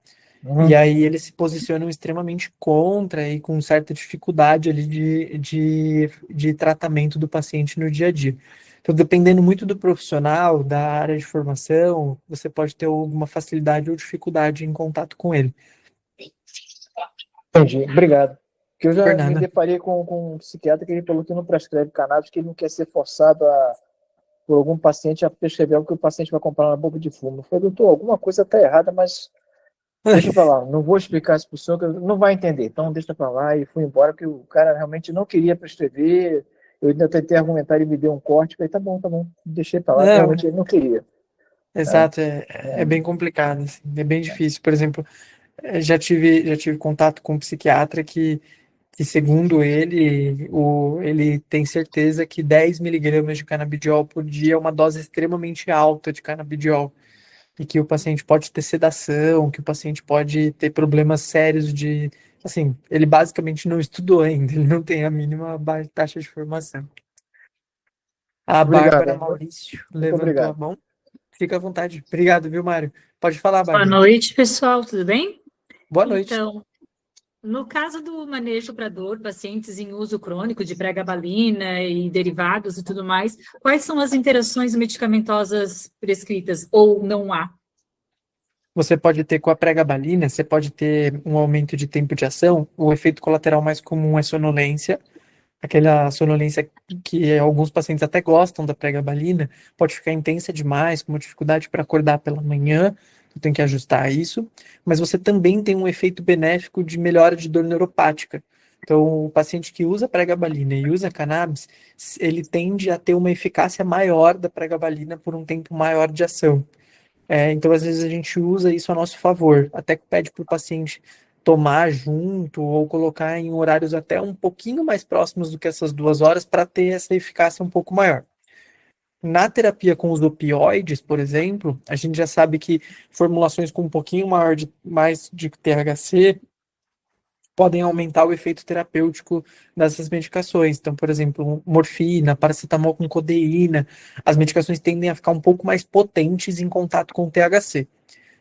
E aí eles se posicionam extremamente contra e com certa dificuldade ali de tratamento do paciente no dia a dia. Então, dependendo muito do profissional, da área de formação, você pode ter alguma facilidade ou dificuldade em contato com ele. Entendi, obrigado. Porque eu já me Fernanda. deparei com um psiquiatra que ele falou que não prescreve cannabis, que ele não quer ser forçado por algum paciente a prescrever algo que o paciente vai comprar na boca de fumo. Eu falei, doutor, alguma coisa está errada, mas deixa para lá, não vou explicar isso para o senhor, que não vai entender. Então deixa para lá e fui embora, porque o cara realmente não queria prescrever. Eu ainda tentei argumentar, ele me deu um corte, falei, tá bom, deixei para lá, que Não, realmente ele não queria. Né? exato, é bem complicado, assim, é bem difícil. Por exemplo, já tive contato com um psiquiatra que segundo ele, ele tem certeza que 10 miligramas de canabidiol por dia é uma dose extremamente alta de canabidiol e que o paciente pode ter sedação, que o paciente pode ter problemas sérios de, assim, ele basicamente não estudou ainda, ele não tem a mínima taxa de formação. A Obrigado, Bárbara hein? Maurício Muito levantou a obrigado. mão. Fica à vontade. Obrigado, viu, Mário? Pode falar, Boa Bárbara. noite, pessoal, tudo bem? Boa noite. Então, no caso do manejo para dor, pacientes em uso crônico de pregabalina e derivados e tudo mais, quais são as interações medicamentosas prescritas ou não há? Você pode ter com a pregabalina, você pode ter um aumento de tempo de ação. O efeito colateral mais comum é sonolência, aquela sonolência que alguns pacientes até gostam da pregabalina, pode ficar intensa demais, com uma dificuldade para acordar pela manhã, tu tem que ajustar isso, mas você também tem um efeito benéfico de melhora de dor neuropática. Então, o paciente que usa pregabalina e usa cannabis, ele tende a ter uma eficácia maior da pregabalina por um tempo maior de ação. Então, às vezes, a gente usa isso a nosso favor, até que pede para o paciente tomar junto ou colocar em horários até um pouquinho mais próximos do que essas 2 horas para ter essa eficácia um pouco maior. Na terapia com os opioides, por exemplo, a gente já sabe que formulações com um pouquinho mais de THC podem aumentar o efeito terapêutico dessas medicações. Então, por exemplo, morfina, paracetamol com codeína, as medicações tendem a ficar um pouco mais potentes em contato com o THC.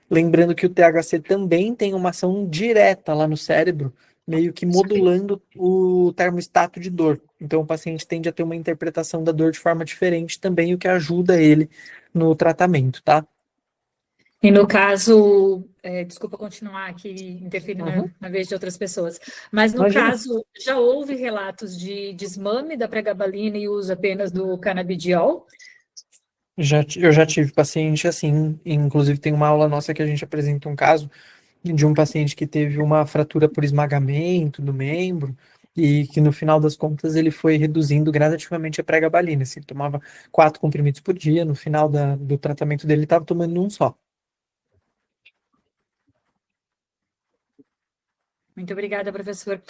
Lembrando que o THC também tem uma ação direta lá no cérebro, meio que modulando o termostato de dor. Então, o paciente tende a ter uma interpretação da dor de forma diferente também, o que ajuda ele no tratamento, tá? E no caso, desculpa continuar aqui interferindo Uhum. na vez de outras pessoas, mas no Imagina. caso, já houve relatos de desmame da pregabalina e uso apenas do canabidiol? Eu já tive paciente assim, inclusive tem uma aula nossa que a gente apresenta um caso de um paciente que teve uma fratura por esmagamento no membro e que no final das contas ele foi reduzindo gradativamente a pregabalina. Assim, tomava 4 comprimidos por dia, no final do tratamento dele ele estava tomando um só. Muito obrigada, professor.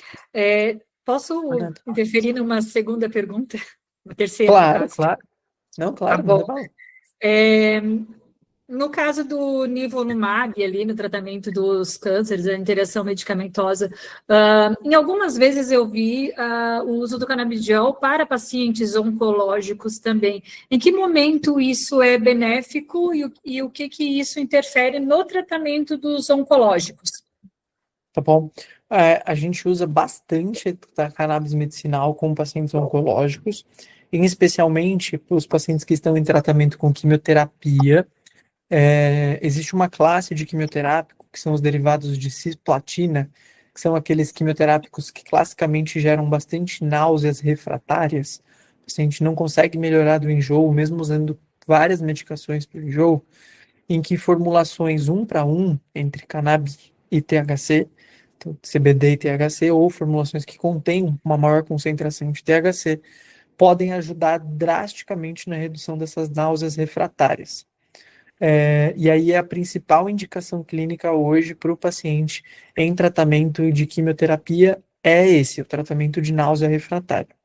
Posso Fernanda. interferir numa segunda pergunta? Uma terceira, no Claro, caso. claro. Não, Tá claro, manda bom. bala. No caso do nivolumab, ali no tratamento dos cânceres, a interação medicamentosa, em algumas vezes eu vi o uso do canabidiol para pacientes oncológicos também. Em que momento isso é benéfico e o que isso interfere no tratamento dos oncológicos? Tá bom? A gente usa bastante a cannabis medicinal com pacientes oncológicos, e especialmente para os pacientes que estão em tratamento com quimioterapia. Existe uma classe de quimioterápico, que são os derivados de cisplatina, que são aqueles quimioterápicos que classicamente geram bastante náuseas refratárias. O paciente não consegue melhorar do enjoo, mesmo usando várias medicações para o enjoo, em que formulações 1 para 1 entre cannabis e THC, então CBD e THC, ou formulações que contêm uma maior concentração de THC, podem ajudar drasticamente na redução dessas náuseas refratárias. E aí a principal indicação clínica hoje para o paciente em tratamento de quimioterapia é o tratamento de náusea refratária.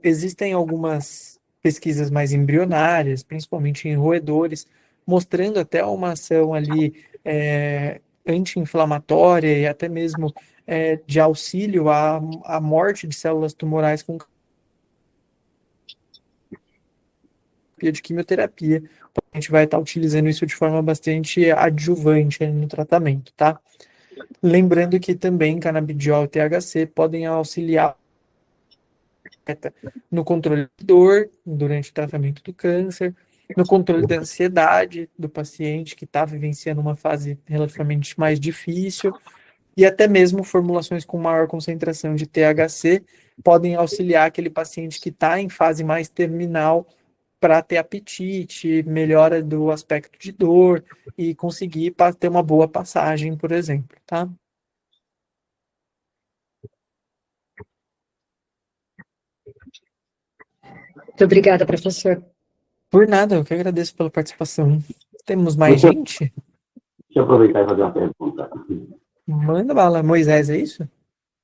Existem algumas pesquisas mais embrionárias, principalmente em roedores, mostrando até uma ação ali anti-inflamatória e até mesmo de auxílio à morte de células tumorais com de quimioterapia. A gente vai estar utilizando isso de forma bastante adjuvante no tratamento, tá? Lembrando que também canabidiol e THC podem auxiliar no controle de dor durante o tratamento do câncer, no controle da ansiedade do paciente que está vivenciando uma fase relativamente mais difícil, e até mesmo formulações com maior concentração de THC podem auxiliar aquele paciente que está em fase mais terminal para ter apetite, melhora do aspecto de dor e conseguir ter uma boa passagem, por exemplo, tá? Muito obrigada, professor. Por nada, eu que agradeço pela participação. Temos mais gente? Deixa eu aproveitar e fazer uma pergunta. Manda bala. Moisés, é isso?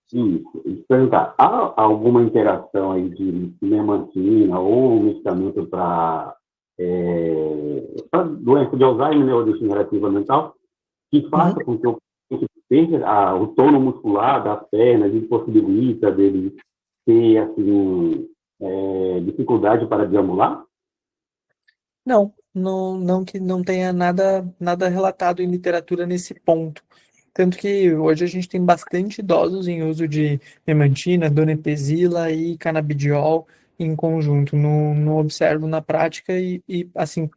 Sim, perguntar, há alguma interação aí de memantina ou medicamento para doença de Alzheimer, né, ou degenerativa mental, que faça com que o paciente perca o tono muscular das pernas e possibilita dele ter, assim, dificuldade para deambular? Não que não tenha nada relatado em literatura nesse ponto. Tanto que hoje a gente tem bastante idosos em uso de memantina, donepezila e canabidiol em conjunto. Não observo na prática e assim,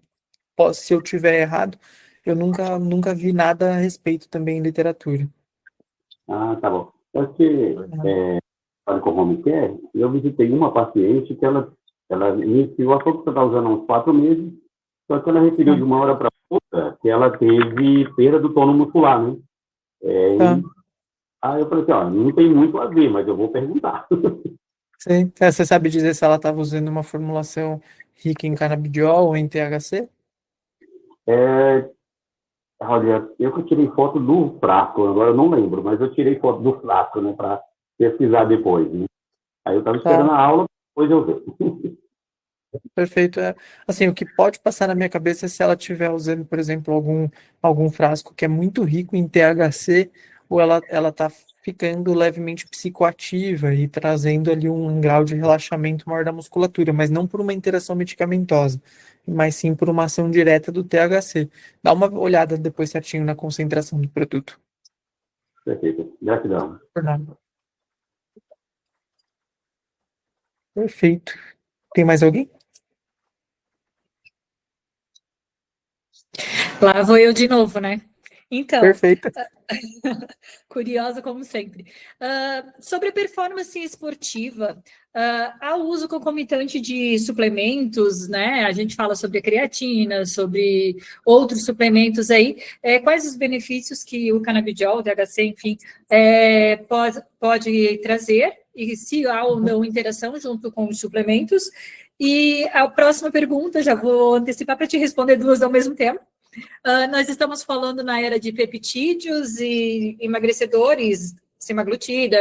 se eu tiver errado, eu nunca vi nada a respeito também em literatura. Ah, tá bom. Porque, para o home care, eu visitei uma paciente que ela iniciou a pouco, você está usando há uns 4 meses, só que ela referiu de uma hora para outra que ela teve perda do tono muscular, né? Aí eu falei assim, não tem muito a ver, mas eu vou perguntar. Sim. Você sabe dizer se ela estava usando uma formulação rica em canabidiol ou em THC? Olha, eu que tirei foto do frasco, agora eu não lembro, mas eu tirei foto do frasco, né, para pesquisar depois, né? Aí eu estava esperando a aula, depois eu ver. Perfeito. Assim, o que pode passar na minha cabeça é se ela estiver usando, por exemplo, algum frasco que é muito rico em THC, ou ela está ficando levemente psicoativa e trazendo ali um grau de relaxamento maior da musculatura, mas não por uma interação medicamentosa, mas sim por uma ação direta do THC. Dá uma olhada depois certinho na concentração do produto. Perfeito. Gratidão. Por nada. Perfeito. Tem mais alguém? Lá vou eu de novo, né? Então, Perfeito. curiosa como sempre. Sobre a performance esportiva, há o uso concomitante de suplementos, né? A gente fala sobre a creatina, sobre outros suplementos aí. Quais os benefícios que o canabidiol, o THC, enfim, pode trazer? E se há ou não interação junto com os suplementos? E a próxima pergunta, já vou antecipar para te responder duas ao mesmo tempo. Nós estamos falando na era de peptídeos e emagrecedores, semaglutida,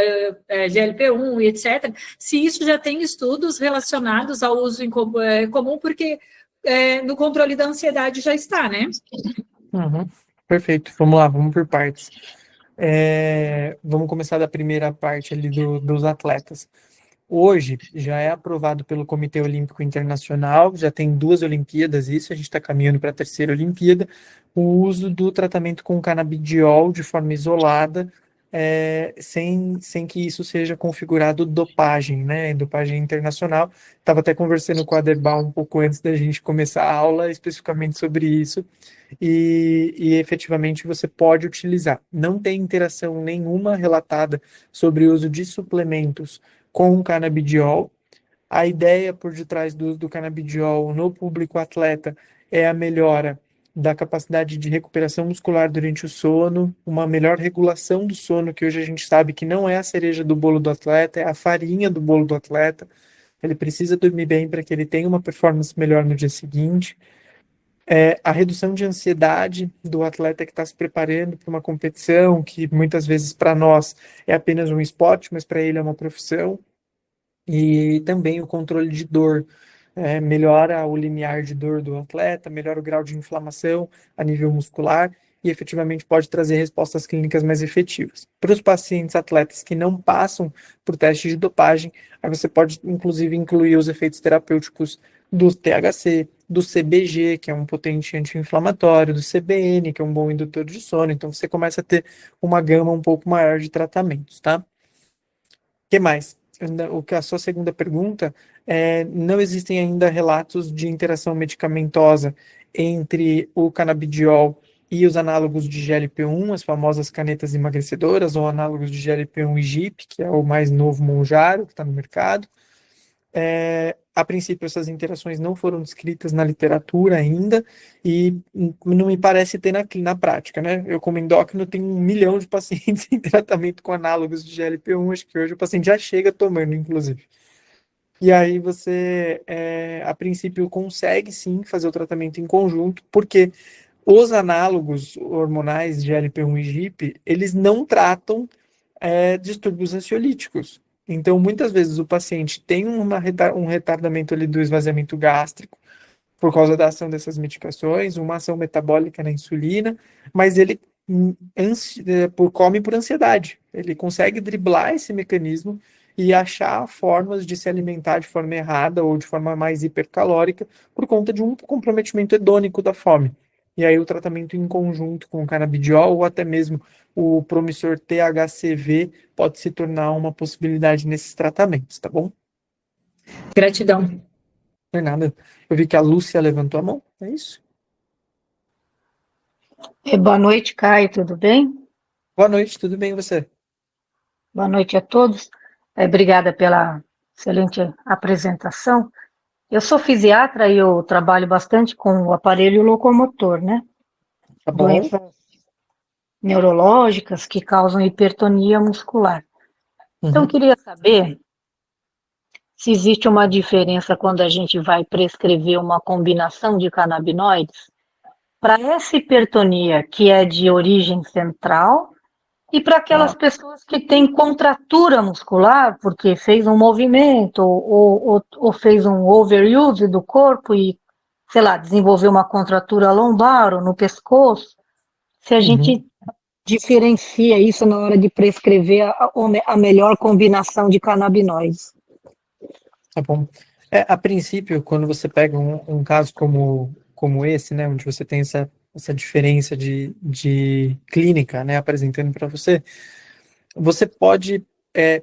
GLP-1 e etc. Se isso já tem estudos relacionados ao uso comum, porque no controle da ansiedade já está, né? Uhum. Perfeito, vamos lá, vamos por partes. Vamos começar da primeira parte ali dos atletas. Hoje já é aprovado pelo Comitê Olímpico Internacional, já tem 2 Olimpíadas isso, a gente está caminhando para a terceira Olimpíada, o uso do tratamento com canabidiol de forma isolada, sem que isso seja configurado dopagem, né? Dopagem internacional. Estava até conversando com a Aderbal um pouco antes da gente começar a aula, especificamente sobre isso, e efetivamente você pode utilizar. Não tem interação nenhuma relatada sobre o uso de suplementos com o canabidiol. A ideia por detrás do uso do canabidiol no público atleta é a melhora da capacidade de recuperação muscular durante o sono, uma melhor regulação do sono, que hoje a gente sabe que não é a cereja do bolo do atleta, é a farinha do bolo do atleta. Ele precisa dormir bem para que ele tenha uma performance melhor no dia seguinte. A redução de ansiedade do atleta que está se preparando para uma competição, que muitas vezes para nós é apenas um esporte, mas para ele é uma profissão. E também o controle de dor, melhora o limiar de dor do atleta, melhora o grau de inflamação a nível muscular e efetivamente pode trazer respostas clínicas mais efetivas. Para os pacientes atletas que não passam por teste de dopagem, aí você pode inclusive incluir os efeitos terapêuticos do THC, do CBG, que é um potente anti-inflamatório, do CBN, que é um bom indutor de sono, então você começa a ter uma gama um pouco maior de tratamentos, tá? O que mais? O que a sua segunda pergunta não existem ainda relatos de interação medicamentosa entre o canabidiol e os análogos de GLP-1, as famosas canetas emagrecedoras, ou análogos de GLP-1 e GIP, que é o mais novo Mounjaro, que está no mercado. A princípio, essas interações não foram descritas na literatura ainda e não me parece ter na prática, né? Eu, como endócrino, tenho 1 milhão de pacientes em tratamento com análogos de GLP-1, acho que hoje o paciente já chega tomando, inclusive. E aí você, a princípio, consegue sim fazer o tratamento em conjunto, porque os análogos hormonais de GLP-1 e GIP, eles não tratam distúrbios ansiolíticos. Então, muitas vezes o paciente tem um retardamento ali do esvaziamento gástrico por causa da ação dessas medicações, uma ação metabólica na insulina, mas ele come por ansiedade. Ele consegue driblar esse mecanismo e achar formas de se alimentar de forma errada ou de forma mais hipercalórica por conta de um comprometimento hedônico da fome. E aí o tratamento em conjunto com o canabidiol ou até mesmo o promissor THCV pode se tornar uma possibilidade nesses tratamentos, tá bom? Gratidão. Não é nada. Eu vi que a Lúcia levantou a mão, é isso? Boa noite, Caio, tudo bem? Boa noite, tudo bem e você? Boa noite a todos. Obrigada pela excelente apresentação. Eu sou fisiatra e eu trabalho bastante com o aparelho locomotor, né? Tá bom. Doenças neurológicas que causam hipertonia muscular. Então, eu queria saber se existe uma diferença quando a gente vai prescrever uma combinação de canabinoides para essa hipertonia que é de origem central e para aquelas pessoas que têm contratura muscular, porque fez um movimento ou fez um overuse do corpo e, sei lá, desenvolveu uma contratura lombar ou no pescoço, se a gente diferencia isso na hora de prescrever a melhor combinação de canabinoides. Tá bom. A princípio, quando você pega um caso como esse, né, onde você tem essa diferença de clínica, né, apresentando para você, você pode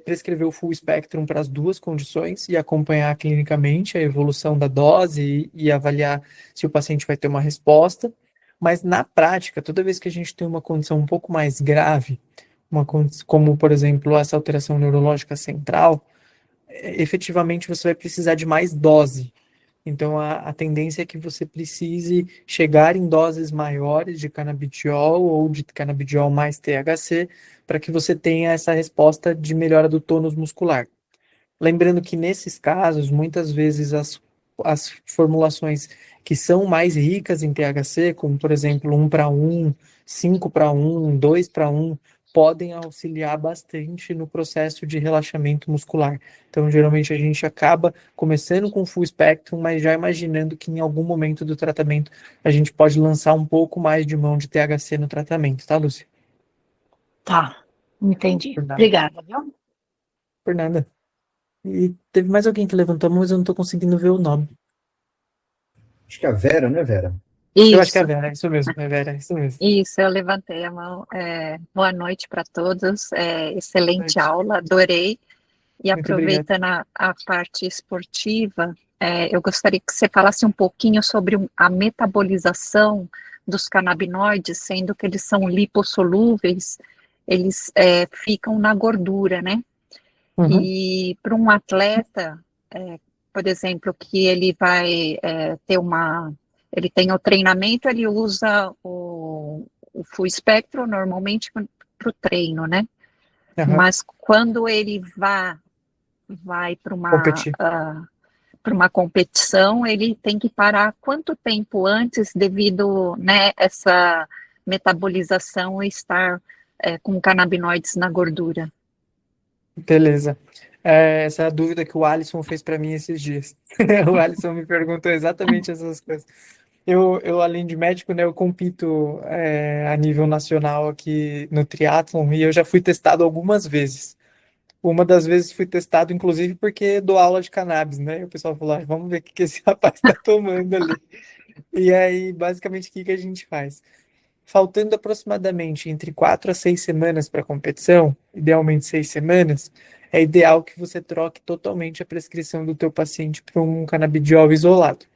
prescrever o full spectrum para as duas condições e acompanhar clinicamente a evolução da dose e avaliar se o paciente vai ter uma resposta. Mas na prática, toda vez que a gente tem uma condição um pouco mais grave, como, por exemplo, essa alteração neurológica central, efetivamente você vai precisar de mais dose. Então, a tendência é que você precise chegar em doses maiores de canabidiol ou de canabidiol mais THC para que você tenha essa resposta de melhora do tônus muscular. Lembrando que nesses casos, muitas vezes as formulações que são mais ricas em THC, como por exemplo 1:1, 5:1, 2:1, podem auxiliar bastante no processo de relaxamento muscular. Então, geralmente a gente acaba começando com full spectrum, mas já imaginando que em algum momento do tratamento a gente pode lançar um pouco mais de mão de THC no tratamento, tá, Lúcia? Tá, entendi. Por nada. Obrigada, viu? Por nada. E teve mais alguém que levantou a mão, mas eu não tô conseguindo ver o nome. Acho que é a Vera, né, Vera? Eu acho que é a Isso, Vera, é isso mesmo, é Vera, é isso mesmo. isso, eu levantei a mão. Boa noite para todos. Excelente Noite. aula, adorei. E Muito obrigado. aproveitando a parte esportiva, eu gostaria que você falasse um pouquinho sobre a metabolização dos canabinoides, sendo que eles são lipossolúveis, eles ficam na gordura, né? Uhum. E para um atleta, por exemplo, que ele vai ele tem o treinamento, ele usa o full spectrum normalmente para o treino, né? Aham. Mas quando ele vai Competir. para uma competição, ele tem que parar quanto tempo antes devido, né, essa metabolização estar com canabinoides na gordura. Beleza. Essa é a dúvida que o Alisson fez para mim esses dias. O Alisson me perguntou exatamente essas coisas. Eu além de médico, né, eu compito a nível nacional aqui no triatlon e eu já fui testado algumas vezes. Uma das vezes fui testado, inclusive, porque dou aula de cannabis, né? E o pessoal falou, vamos ver o que esse rapaz está tomando ali. E aí, basicamente, o que a gente faz? Faltando aproximadamente entre 4 a 6 semanas para a competição, idealmente 6 semanas, é ideal que você troque totalmente a prescrição do teu paciente para um canabidiol isolado.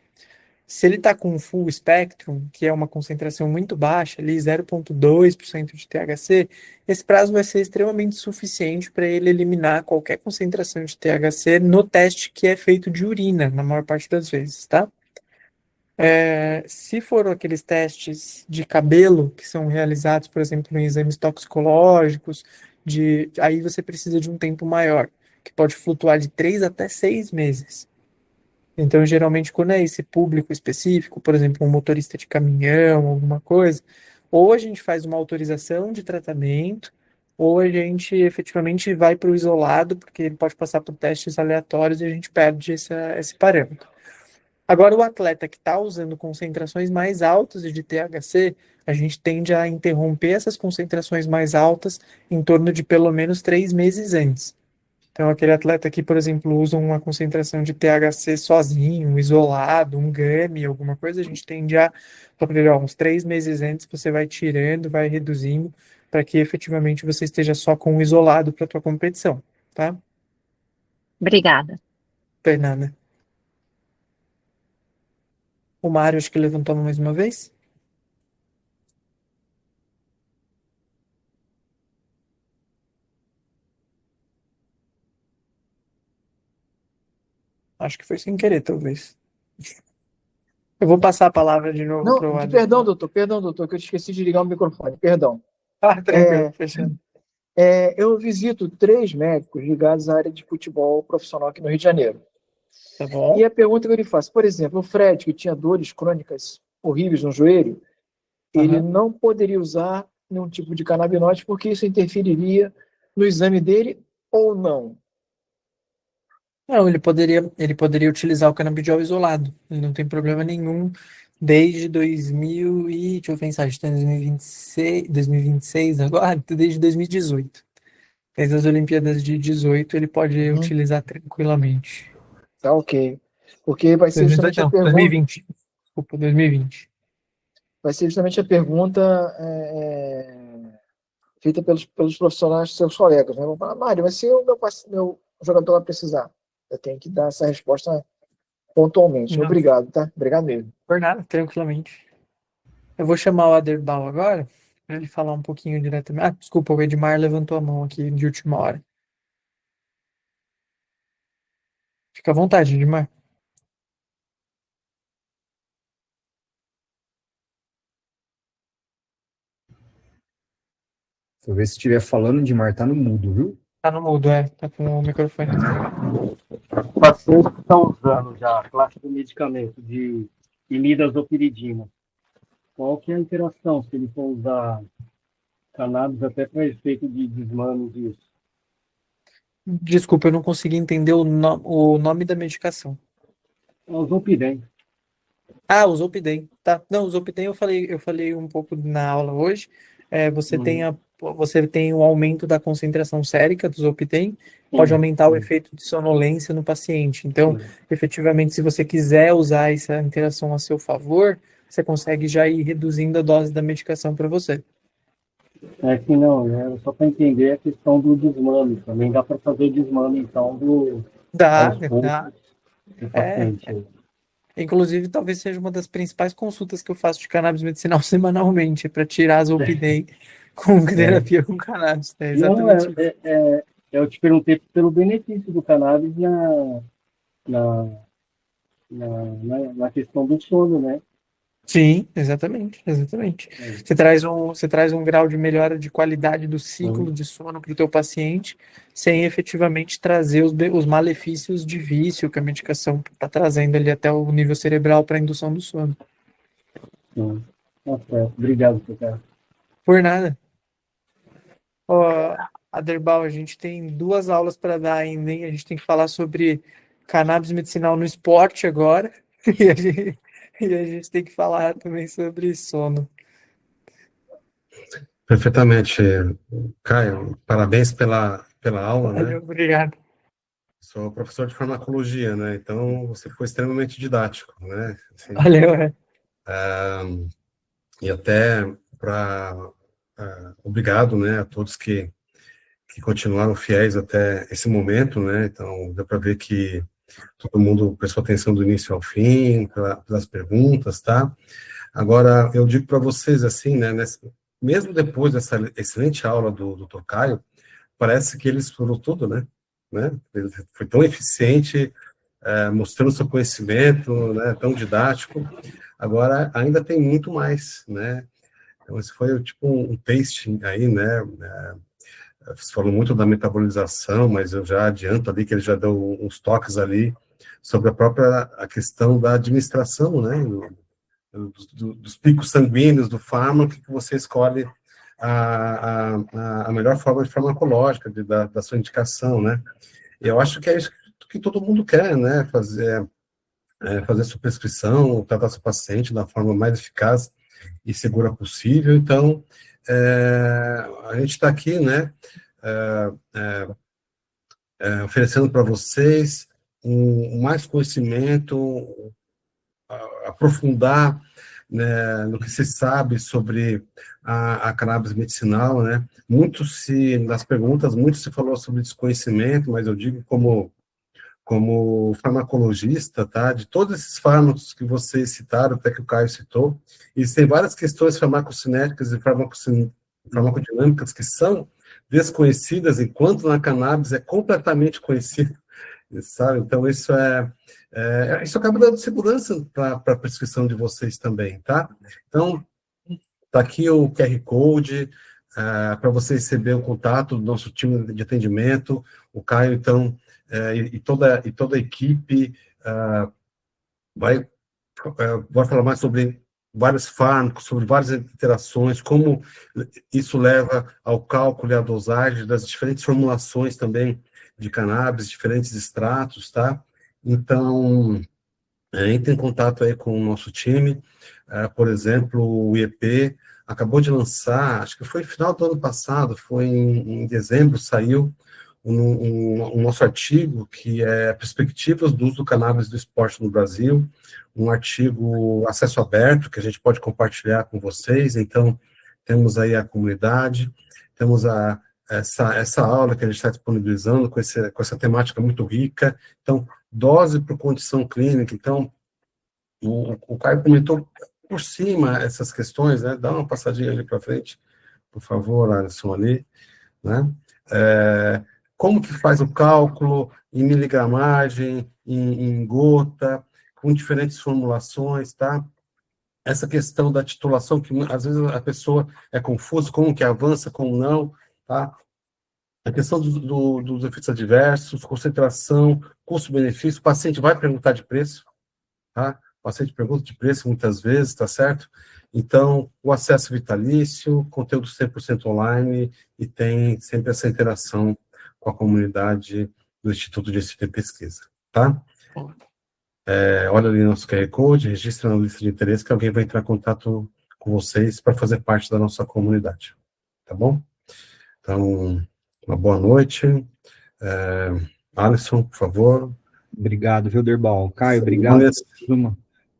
Se ele está com um full spectrum, que é uma concentração muito baixa, ali 0,2% de THC, esse prazo vai ser extremamente suficiente para ele eliminar qualquer concentração de THC no teste que é feito de urina, na maior parte das vezes, tá? Se for aqueles testes de cabelo que são realizados, por exemplo, em exames toxicológicos, aí você precisa de um tempo maior, que pode flutuar de 3 até 6 meses. Então, geralmente, quando é esse público específico, por exemplo, um motorista de caminhão, alguma coisa, ou a gente faz uma autorização de tratamento, ou a gente efetivamente vai para o isolado, porque ele pode passar por testes aleatórios e a gente perde esse parâmetro. Agora, o atleta que está usando concentrações mais altas de THC, a gente tende a interromper essas concentrações mais altas em torno de pelo menos 3 meses antes. Então, aquele atleta que, por exemplo, usa uma concentração de THC sozinho, isolado, um gummy, alguma coisa, a gente tende a, uns 3 meses antes, você vai tirando, vai reduzindo, para que efetivamente você esteja só com o isolado para a tua competição, tá? Obrigada. Fernanda. O Mário, acho que levantou a mão mais uma vez. Acho que foi sem querer, talvez. Eu vou passar a palavra de novo para o Não, Adam. perdão, doutor, que eu esqueci de ligar o microfone, perdão. Tranquilo, fechando. Eu visito 3 médicos ligados à área de futebol profissional aqui no Rio de Janeiro. Tá bom? E a pergunta que eu lhe faço, por exemplo, o Fred, que tinha dores crônicas horríveis no joelho, ele não poderia usar nenhum tipo de canabinoide porque isso interferiria no exame dele ou não? Não, ele poderia utilizar o canabidiol isolado. Ele não tem problema nenhum desde 2000 e, deixa eu pensar, a gente está em 2026 agora, desde 2018. Desde as Olimpíadas de 18 ele pode utilizar tranquilamente. Tá ok. Porque vai ser justamente a pergunta. 2020. Desculpa, 2020. Vai ser justamente a pergunta feita pelos profissionais, seus colegas, né? Vão falar, Mário, mas se o meu jogador vai precisar, eu tenho que dar essa resposta pontualmente. Não. Obrigado, tá? Obrigado mesmo. Por nada, tranquilamente. Eu vou chamar o Aderbal agora, para ele falar um pouquinho diretamente. Desculpa, o Edmar levantou a mão aqui de última hora. Fica à vontade, Edmar. Talvez se estiver falando, Edmar, tá no mudo, viu? Tá no mudo, tá com o microfone desligado. Pacientes que estão usando já a classe do medicamento de imidazopiridina, qual que é a interação se ele for usar cannabis até para efeito de desmame disso. Desculpa, eu não consegui entender o nome da medicação. O Zolpidem. Ah, o Zolpidem, tá. Não, o Zolpidem eu falei um pouco na aula hoje. Você tem um aumento da concentração sérica do Zolpidem, pode aumentar o efeito de sonolência no paciente. Então, efetivamente, se você quiser usar essa interação a seu favor, você consegue já ir reduzindo a dose da medicação para você. É que não, né? Só para entender a questão do desmame. Também dá para fazer desmame, então, Dá, aos poucos dá. do paciente. Inclusive, talvez seja uma das principais consultas que eu faço de cannabis medicinal semanalmente, para tirar a Zolpidem com terapia com cannabis. É exatamente isso. Eu te perguntei pelo benefício do cannabis na questão do sono, né? Sim, exatamente. Você traz um grau de melhora de qualidade do ciclo de sono para o teu paciente, sem efetivamente trazer os malefícios de vício que a medicação está trazendo ali até o nível cerebral para a indução do sono. Obrigado, cara. Por nada. Ó, Aderbal, a gente tem 2 aulas para dar ainda, hein? A gente tem que falar sobre cannabis medicinal no esporte agora, e a gente tem que falar também sobre sono. Perfeitamente, Caio. Parabéns pela aula, né? Obrigado. Sou professor de farmacologia, né? Então, você foi extremamente didático, né? Assim, Valeu. e até obrigado, né, a todos que continuaram fiéis até esse momento, né? Então, deu para ver que todo mundo prestou atenção do início ao fim, pelas perguntas, tá? Agora, eu digo para vocês, assim, né, mesmo depois dessa excelente aula do Dr. Caio, parece que ele explorou tudo, né? Ele foi tão eficiente, mostrando seu conhecimento, né, tão didático. Agora, ainda tem muito mais, né? Então, esse foi tipo um tasting aí, né? Você falou muito da metabolização, mas eu já adianto ali que ele já deu uns toques ali sobre a questão da administração, né? Dos picos sanguíneos do fármaco, que você escolhe a melhor forma de farmacológica da sua indicação, né? E eu acho que é isso que todo mundo quer, né? Fazer sua prescrição, tratar seu paciente da forma mais eficaz e segura possível. Então, a gente está aqui, né? Oferecendo para vocês mais conhecimento, aprofundar, né, no que se sabe sobre a cannabis medicinal, né? Nas perguntas, muito se falou sobre desconhecimento, mas eu digo como farmacologista, tá? De todos esses fármacos que vocês citaram, até que o Caio citou, existem várias questões farmacocinéticas e farmacodinâmicas que são desconhecidas, enquanto na cannabis é completamente conhecido, sabe? Então, isso acaba dando segurança para a prescrição de vocês também, tá? Então, tá aqui o QR Code, para você receber o contato do nosso time de atendimento, o Caio, então, e toda a equipe vai falar mais sobre vários fármacos, sobre várias interações, como isso leva ao cálculo e à dosagem das diferentes formulações também de cannabis, diferentes extratos, tá? Então, entre em contato aí com o nosso time, por exemplo, o IEP acabou de lançar, acho que foi no final do ano passado, foi em dezembro, saiu um nosso artigo, que é Perspectivas do uso do cannabis do esporte no Brasil, um artigo acesso aberto, que a gente pode compartilhar com vocês. Então, temos aí a comunidade, temos essa aula que a gente está disponibilizando com essa temática muito rica. Então, dose por condição clínica. Então, o Caio comentou por cima essas questões, né? Dá uma passadinha ali para frente, por favor, Alisson, ali, né? Como que faz o cálculo em miligramagem, em gota, com diferentes formulações, tá? Essa questão da titulação, que às vezes a pessoa é confusa, como que avança, como não, tá? A questão dos efeitos adversos, concentração, custo-benefício, o paciente vai perguntar de preço, tá? O paciente pergunta de preço muitas vezes, tá certo? Então, o acesso vitalício, conteúdo 100% online, e tem sempre essa interação com a comunidade do Instituto de Ensino e Pesquisa, tá? Olha ali nosso QR Code, registra na lista de interesse, que alguém vai entrar em contato com vocês para fazer parte da nossa comunidade, tá bom? Então, uma boa noite. Alisson, por favor. Obrigado, Derbal. Caio, obrigado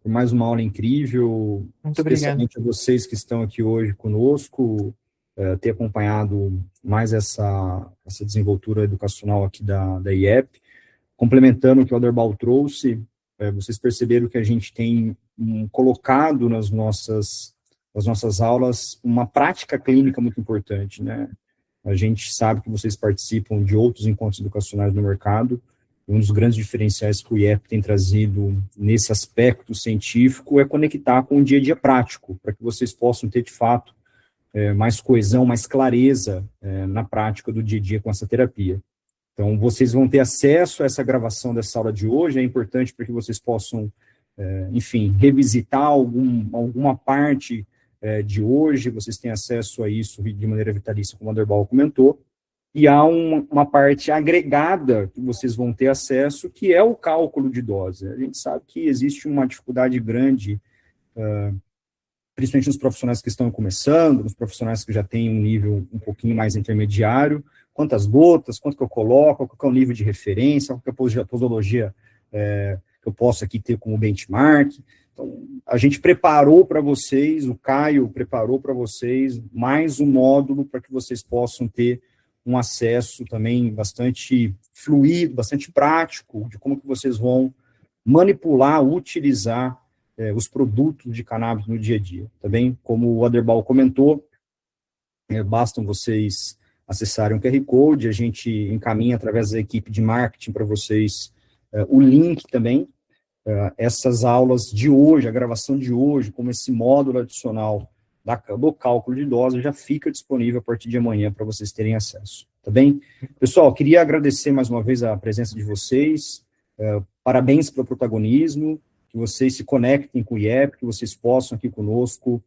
por mais uma aula incrível. Muito especialmente obrigado. a vocês que estão aqui hoje conosco, ter acompanhado mais essa desenvoltura educacional aqui da IEP. Complementando o que o Derbal trouxe, vocês perceberam que a gente tem colocado nas nossas aulas uma prática clínica muito importante, né? A gente sabe que vocês participam de outros encontros educacionais no mercado. Um dos grandes diferenciais que o IEP tem trazido nesse aspecto científico é conectar com o dia a dia prático, para que vocês possam ter, de fato, mais coesão, mais clareza na prática do dia a dia com essa terapia. Então, vocês vão ter acesso a essa gravação dessa aula de hoje, é importante para que vocês possam, enfim, revisitar alguma parte de hoje, vocês têm acesso a isso de maneira vitalícia, como o Derbal comentou, e há uma parte agregada que vocês vão ter acesso, que é o cálculo de dose. A gente sabe que existe uma dificuldade grande, principalmente nos profissionais que estão começando, nos profissionais que já têm um nível um pouquinho mais intermediário, quantas gotas, quanto que eu coloco, qual que é o nível de referência, qual que é a posologia que eu posso aqui ter como benchmark. Então, a gente preparou para vocês, o Caio preparou para vocês mais um módulo para que vocês possam ter um acesso também bastante fluido, bastante prático, de como que vocês vão manipular, utilizar os produtos de cannabis no dia a dia. Também, como o Aderbal comentou, bastam vocês acessarem o QR Code, a gente encaminha através da equipe de marketing para vocês o link também. Essas aulas de hoje, a gravação de hoje, como esse módulo adicional do cálculo de dose, já fica disponível a partir de amanhã para vocês terem acesso, tá bem? Pessoal, queria agradecer mais uma vez a presença de vocês, parabéns pelo protagonismo, que vocês se conectem com o IEP, que vocês possam aqui conosco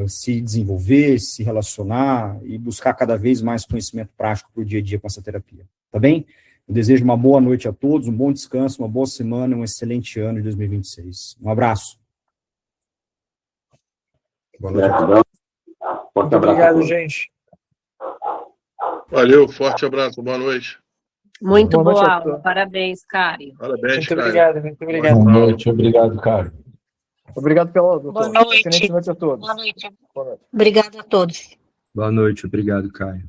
se desenvolver, se relacionar e buscar cada vez mais conhecimento prático para o dia a dia com essa terapia, tá bem? Eu desejo uma boa noite a todos, um bom descanso, uma boa semana, um excelente ano de 2026. Um abraço. Boa noite. Muito obrigado, gente. Valeu, forte abraço, boa noite. Muito Boa noite boa a aula, todos. parabéns, Caio. Parabéns, Muito Caio. obrigado, muito obrigado. Boa noite, obrigado, Caio. Obrigado pela aula, doutor. Boa noite. Excelente noite a todos. Boa noite. Boa noite. Obrigada a todos. Boa noite, obrigado, Caio.